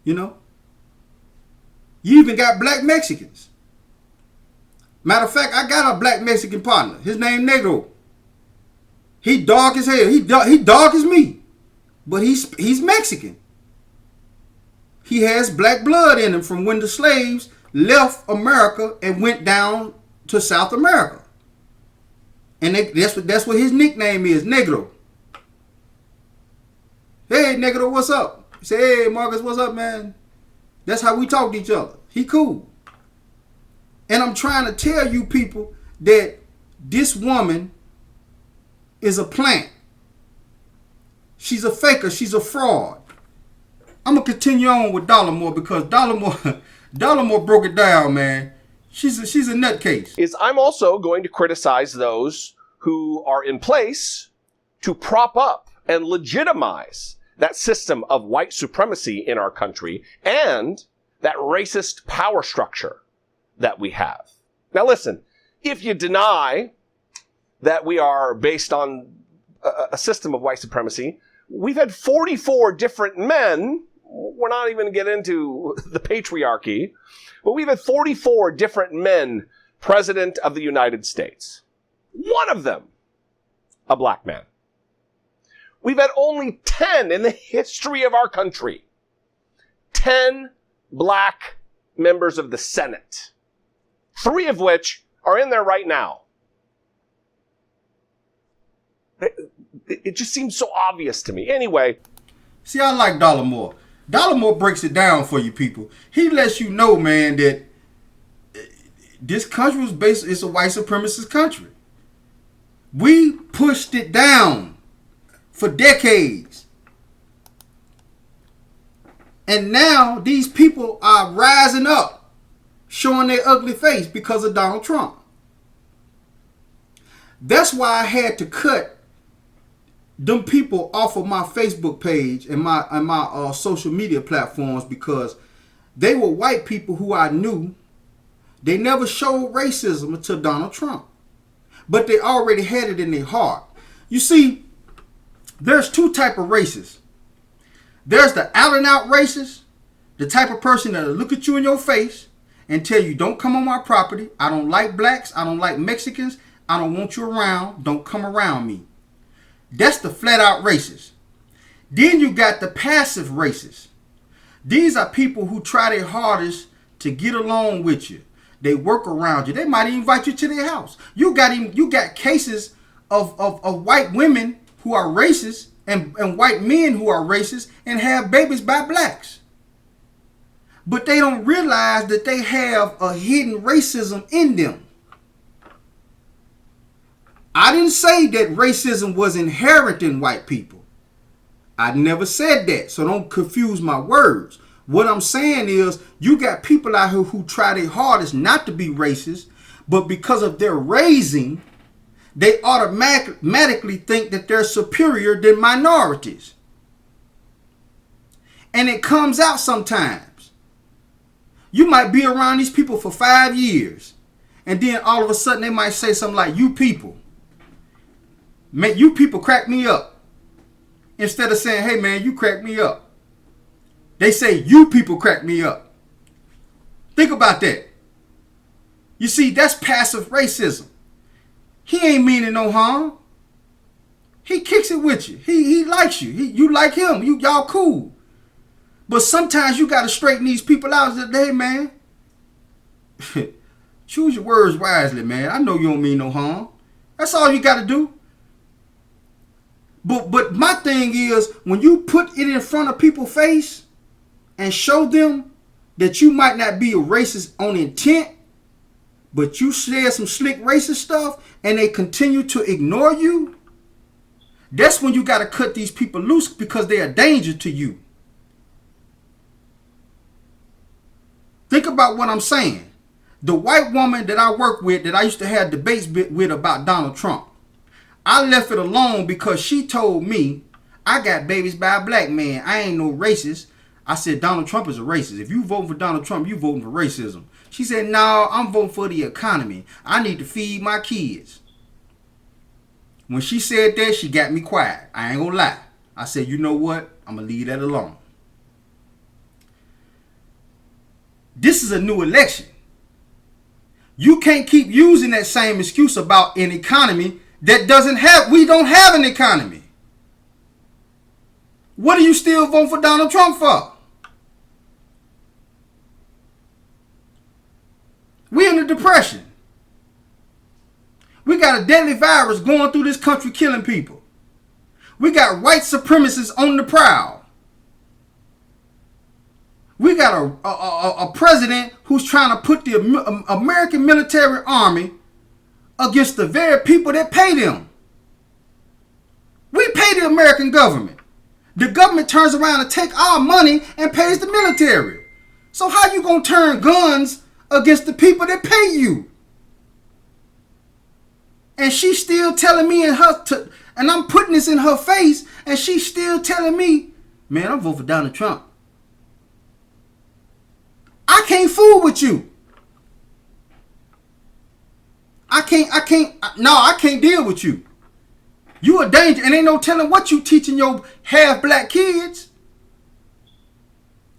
S8: You know? You even got black Mexicans. Matter of fact, I got a black Mexican partner. His name Negro. He dark as hell. He dark as me. But he's Mexican. He has black blood in him from when the slaves left America and went down to South America. And that's what his nickname is, Negro. Hey, Negro, what's up? He say, hey, Marcus, what's up, man? That's how we talk to each other. He cool. And I'm trying to tell you people that this woman is a plant. She's a faker. She's a fraud. I'm going to continue on with Dollarmore because Dollarmore broke it down, man. She's a nutcase.
S12: I'm also going to criticize those who are in place to prop up and legitimize that system of white supremacy in our country and that racist power structure that we have. Now listen, if you deny that we are based on a system of white supremacy. We've had 44 different men. We're not even going to get into the patriarchy, but we've had 44 different men president of the United States. One of them, a black man. We've had only 10 in the history of our country. 10 black members of the Senate. 3 of which are in there right now. It just seems so obvious to me. Anyway.
S8: See, I like Dollarmore. Dollarmore breaks it down for you people. He lets you know, man, that this country was based, it's a white supremacist country. We pushed it down for decades. And now these people are rising up, showing their ugly face because of Donald Trump. That's why I had to cut them people off of my Facebook page and my social media platforms, because they were white people who I knew. They never showed racism until Donald Trump, but they already had it in their heart. You see, there's 2 types of racists. There's the out and out racist, the type of person that'll look at you in your face and tell you, don't come on my property. I don't like blacks. I don't like Mexicans. I don't want you around. Don't come around me. That's the flat out racist. Then you got the passive racists. These are people who try their hardest to get along with you. They work around you. They might even invite you to their house. You got cases of white women who are racist and white men who are racist and have babies by blacks. But they don't realize that they have a hidden racism in them. I didn't say that racism was inherent in white people. I never said that, so don't confuse my words. What I'm saying is, you got people out here who try their hardest not to be racist, but because of their raising, they automatically think that they're superior than minorities. And it comes out sometimes. You might be around these people for 5 years, and then all of a sudden they might say something like, you people. Man, you people crack me up. Instead of saying, hey man, you crack me up. They say, you people crack me up. Think about that. You see, that's passive racism. He ain't meaning no harm. He kicks it with you. He likes you. You like him. Y'all cool. But sometimes you got to straighten these people out and say, hey man, choose your words wisely, man. I know you don't mean no harm. That's all you got to do. But my thing is, when you put it in front of people's face and show them that you might not be a racist on intent, but you said some slick racist stuff and they continue to ignore you, that's when you got to cut these people loose, because they're a danger to you. Think about what I'm saying. The white woman that I work with, that I used to have debates with about Donald Trump, I left it alone because she told me, I got babies by a black man. I ain't no racist. I said, Donald Trump is a racist. If you vote for Donald Trump, you voting for racism. She said, no, I'm voting for the economy. I need to feed my kids. When she said that, she got me quiet. I ain't gonna lie. I said, you know what? I'm gonna leave that alone. This is a new election. You can't keep using that same excuse about an economy that we don't have an economy. What are you still voting for Donald Trump for? We in a depression. We got a deadly virus going through this country killing people. We got white supremacists on the prowl. We got a president who's trying to put the American military army against the very people that pay them. We pay the American government. The government turns around and take our money and pays the military. So how you gonna turn guns against the people that pay you? And she's still telling me and I'm putting this in her face, and she's still telling me, man, I'm voting for Donald Trump. I can't fool with you. I can't deal with you. You a danger, and ain't no telling what you teaching your half-black kids.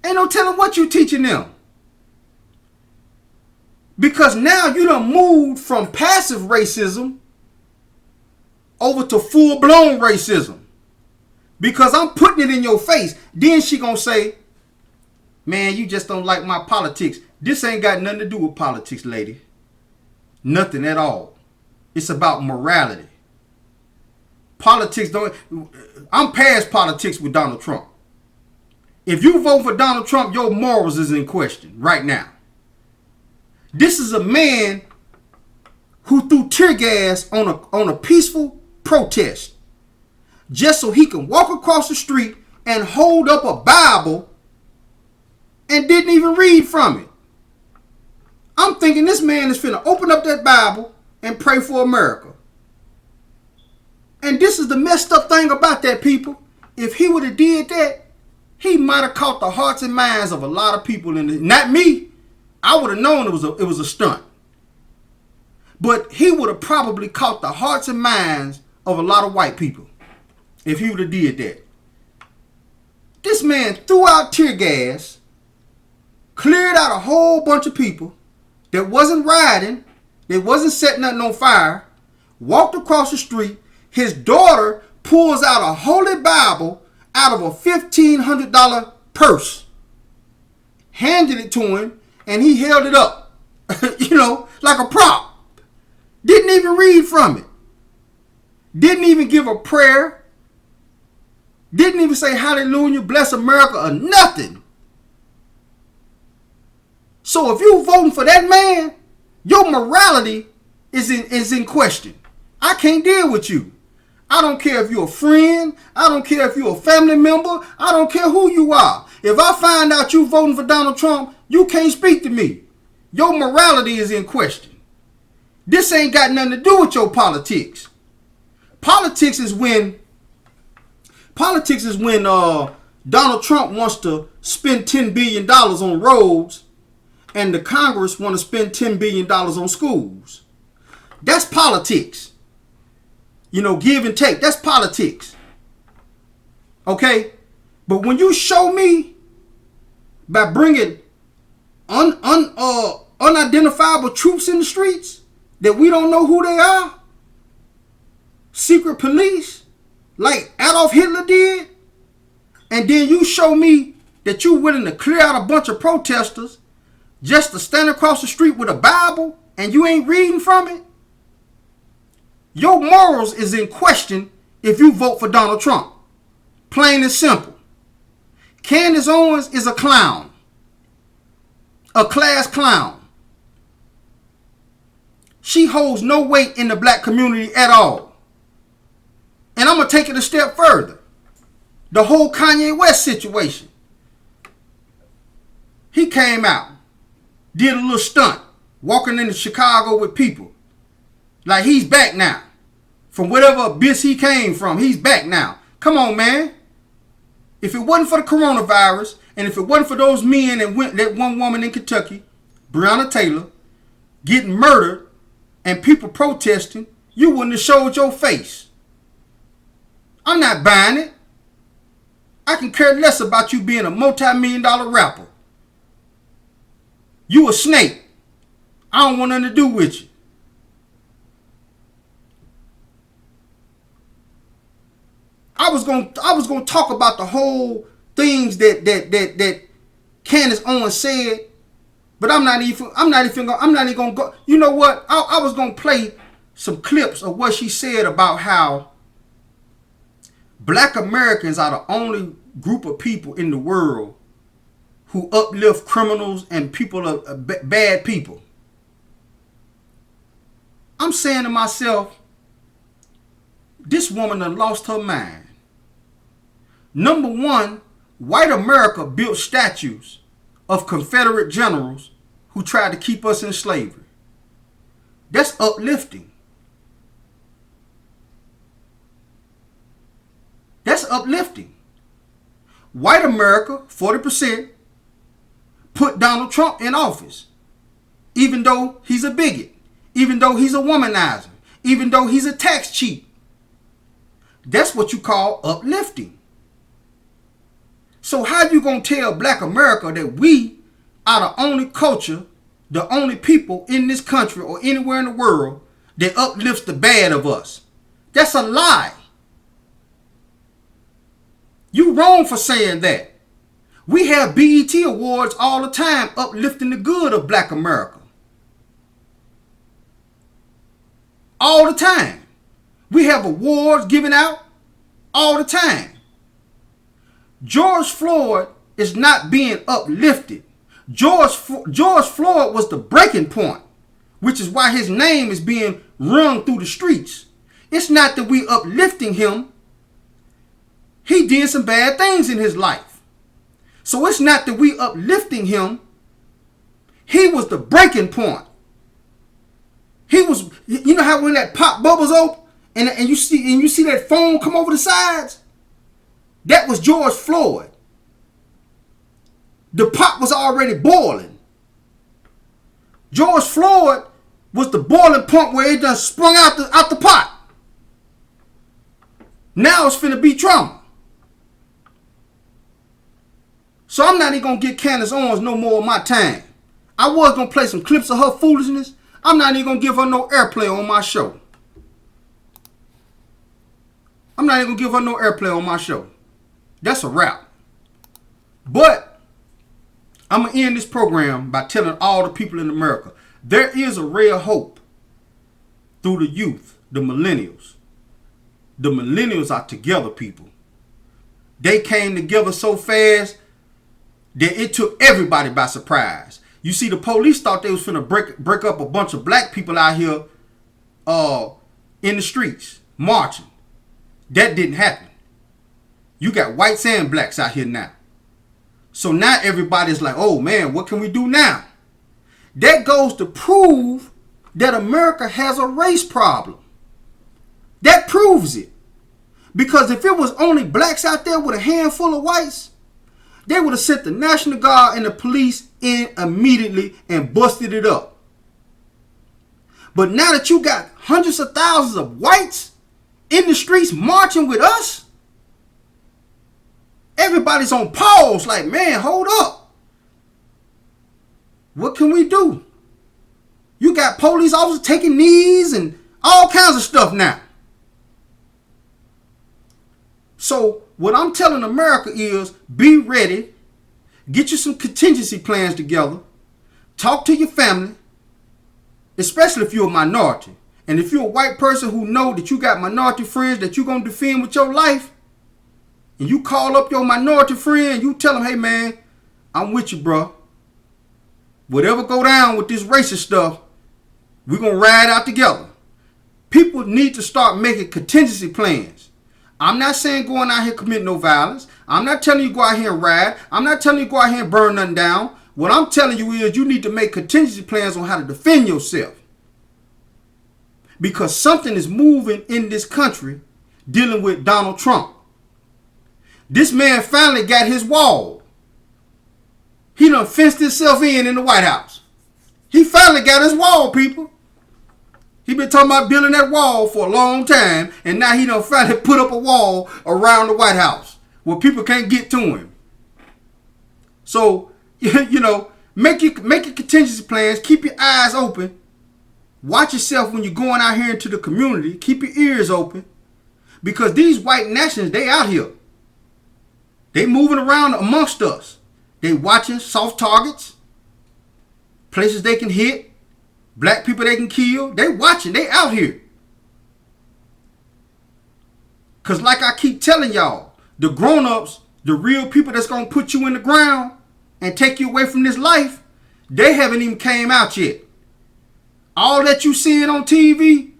S8: Ain't no telling what you teaching them. Because now you done moved from passive racism over to full-blown racism. Because I'm putting it in your face. Then she gonna say, man, you just don't like my politics. This ain't got nothing to do with politics, lady. Nothing at all. It's about morality. Politics don't... I'm past politics with Donald Trump. If you vote for Donald Trump, your morals is in question right now. This is a man who threw tear gas on a peaceful protest just so he can walk across the street and hold up a Bible and didn't even read from it. I'm thinking this man is finna open up that Bible and pray for America. And this is the messed up thing about that, people. If he would have did that, he might have caught the hearts and minds of a lot of people in the, not me. I would have known it was a stunt. But he would have probably caught the hearts and minds of a lot of white people if he would have did that. This man threw out tear gas, cleared out a whole bunch of people that wasn't rioting, that wasn't setting nothing on fire, walked across the street. His daughter pulls out a holy Bible out of a $1,500 purse, handed it to him, and he held it up, like a prop. Didn't even read from it. Didn't even give a prayer. Didn't even say hallelujah, bless America, or nothing. So if you voting for that man, your morality is in question. I can't deal with you. I don't care if you're a friend. I don't care if you're a family member. I don't care who you are. If I find out you voting for Donald Trump, you can't speak to me. Your morality is in question. This ain't got nothing to do with your politics. Politics is when Donald Trump wants to spend $10 billion on roads and the Congress want to spend $10 billion on schools. That's politics. Give and take. That's politics. Okay? But when you show me by bringing unidentifiable troops in the streets that we don't know who they are, secret police, like Adolf Hitler did, and then you show me that you're willing to clear out a bunch of protesters just to stand across the street with a Bible and you ain't reading from it, your morals is in question if you vote for Donald Trump. Plain and simple. Candace Owens is a clown. A class clown. She holds no weight in the black community at all. And I'm going to take it a step further. The whole Kanye West situation. He came out, did a little stunt, walking into Chicago with people. Like he's back now. From whatever abyss he came from, he's back now. Come on, man. If it wasn't for the coronavirus, and if it wasn't for those men and that one woman in Kentucky, Breonna Taylor, getting murdered and people protesting, you wouldn't have showed your face. I'm not buying it. I can care less about you being a multi-million-dollar rapper. You a snake. I don't want nothing to do with you. I was gonna talk about the whole things that Candace Owens said, but I'm not even gonna go. You know what? I was gonna play some clips of what she said about how black Americans are the only group of people in the world who uplift criminals and people bad people. I'm saying to myself, this woman done lost her mind. Number one, white America built statues of Confederate generals who tried to keep us in slavery. That's uplifting. That's uplifting. White America, 40%, put Donald Trump in office, even though he's a bigot, even though he's a womanizer, even though he's a tax cheat. That's what you call uplifting. So how you gonna tell black America that we are the only culture, the only people in this country or anywhere in the world that uplifts the bad of us? That's a lie. You wrong for saying that. We have BET awards all the time uplifting the good of black America. All the time. We have awards given out all the time. George Floyd is not being uplifted. George Floyd was the breaking point, which is why his name is being rung through the streets. It's not that we uplifting him. He did some bad things in his life. So it's not that we uplifting him. He was the breaking point. He was, you know how when that pop bubbles open and you see that foam come over the sides? That was George Floyd. The pot was already boiling. George Floyd was the boiling point where it done sprung out the pot. Now it's finna be trauma. So I'm not even gonna get Candace Owens no more of my time. I was gonna play some clips of her foolishness. I'm not even gonna give her no airplay on my show. I'm not even gonna give her no airplay on my show. That's a wrap. But I'm gonna end this program by telling all the people in America there is a ray of hope through the youth, the millennials. The millennials are together, people. They came together so fast that it took everybody by surprise. You see, the police thought they was finna break up a bunch of black people out here in the streets, marching. That didn't happen. You got whites and blacks out here now. So now everybody's like, oh man, what can we do now? That goes to prove that America has a race problem. That proves it. Because if it was only blacks out there with a handful of whites, they would have sent the National Guard and the police in immediately and busted it up. But now that you got hundreds of thousands of whites in the streets marching with us, everybody's on pause like, man, hold up. What can we do? You got police officers taking knees and all kinds of stuff now. So what I'm telling America is be ready. Get you some contingency plans together. Talk to your family, especially if you're a minority. And if you're a white person who know that you got minority friends that you're going to defend with your life, and you call up your minority friend, you tell them, hey man, I'm with you, bro. Whatever go down with this racist stuff, we're going to ride out together. People need to start making contingency plans. I'm not saying going out here commit no violence. I'm not telling you go out here and ride. I'm not telling you go out here and burn nothing down. What I'm telling you is you need to make contingency plans on how to defend yourself. Because something is moving in this country dealing with Donald Trump. This man finally got his wall. He done fenced himself in the White House. He finally got his wall, people. He been talking about building that wall for a long time, and now he done finally put up a wall around the White House where people can't get to him. So, you know, make your contingency plans. Keep your eyes open. Watch yourself when you're going out here into the community. Keep your ears open. Because these white nationalists, they out here. They moving around amongst us. They watching soft targets, places they can hit, black people they can kill. They watching. They out here. Because like I keep telling y'all, the grown-ups, the real people that's going to put you in the ground and take you away from this life, they haven't even came out yet. All that you seeing on TV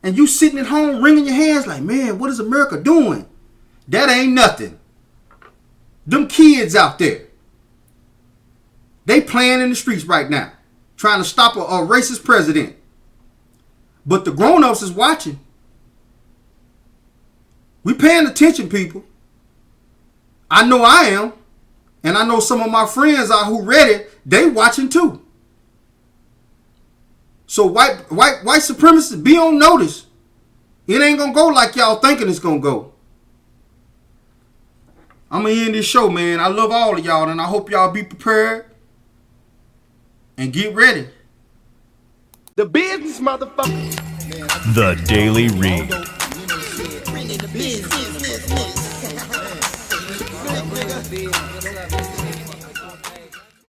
S8: and you sitting at home wringing your hands like, man, what is America doing? That ain't nothing. Them kids out there, they playing in the streets right now, trying to stop a racist president. But the grown-ups is watching. We paying attention, people. I know I am. And I know some of my friends are who read it. They watching too. So white supremacists, be on notice. It ain't gonna go like y'all thinking it's gonna go. I'm gonna end this show, man. I love all of y'all, and I hope y'all be prepared and get ready.
S1: The business, motherfucker.
S2: The Daily Read.
S1: Business.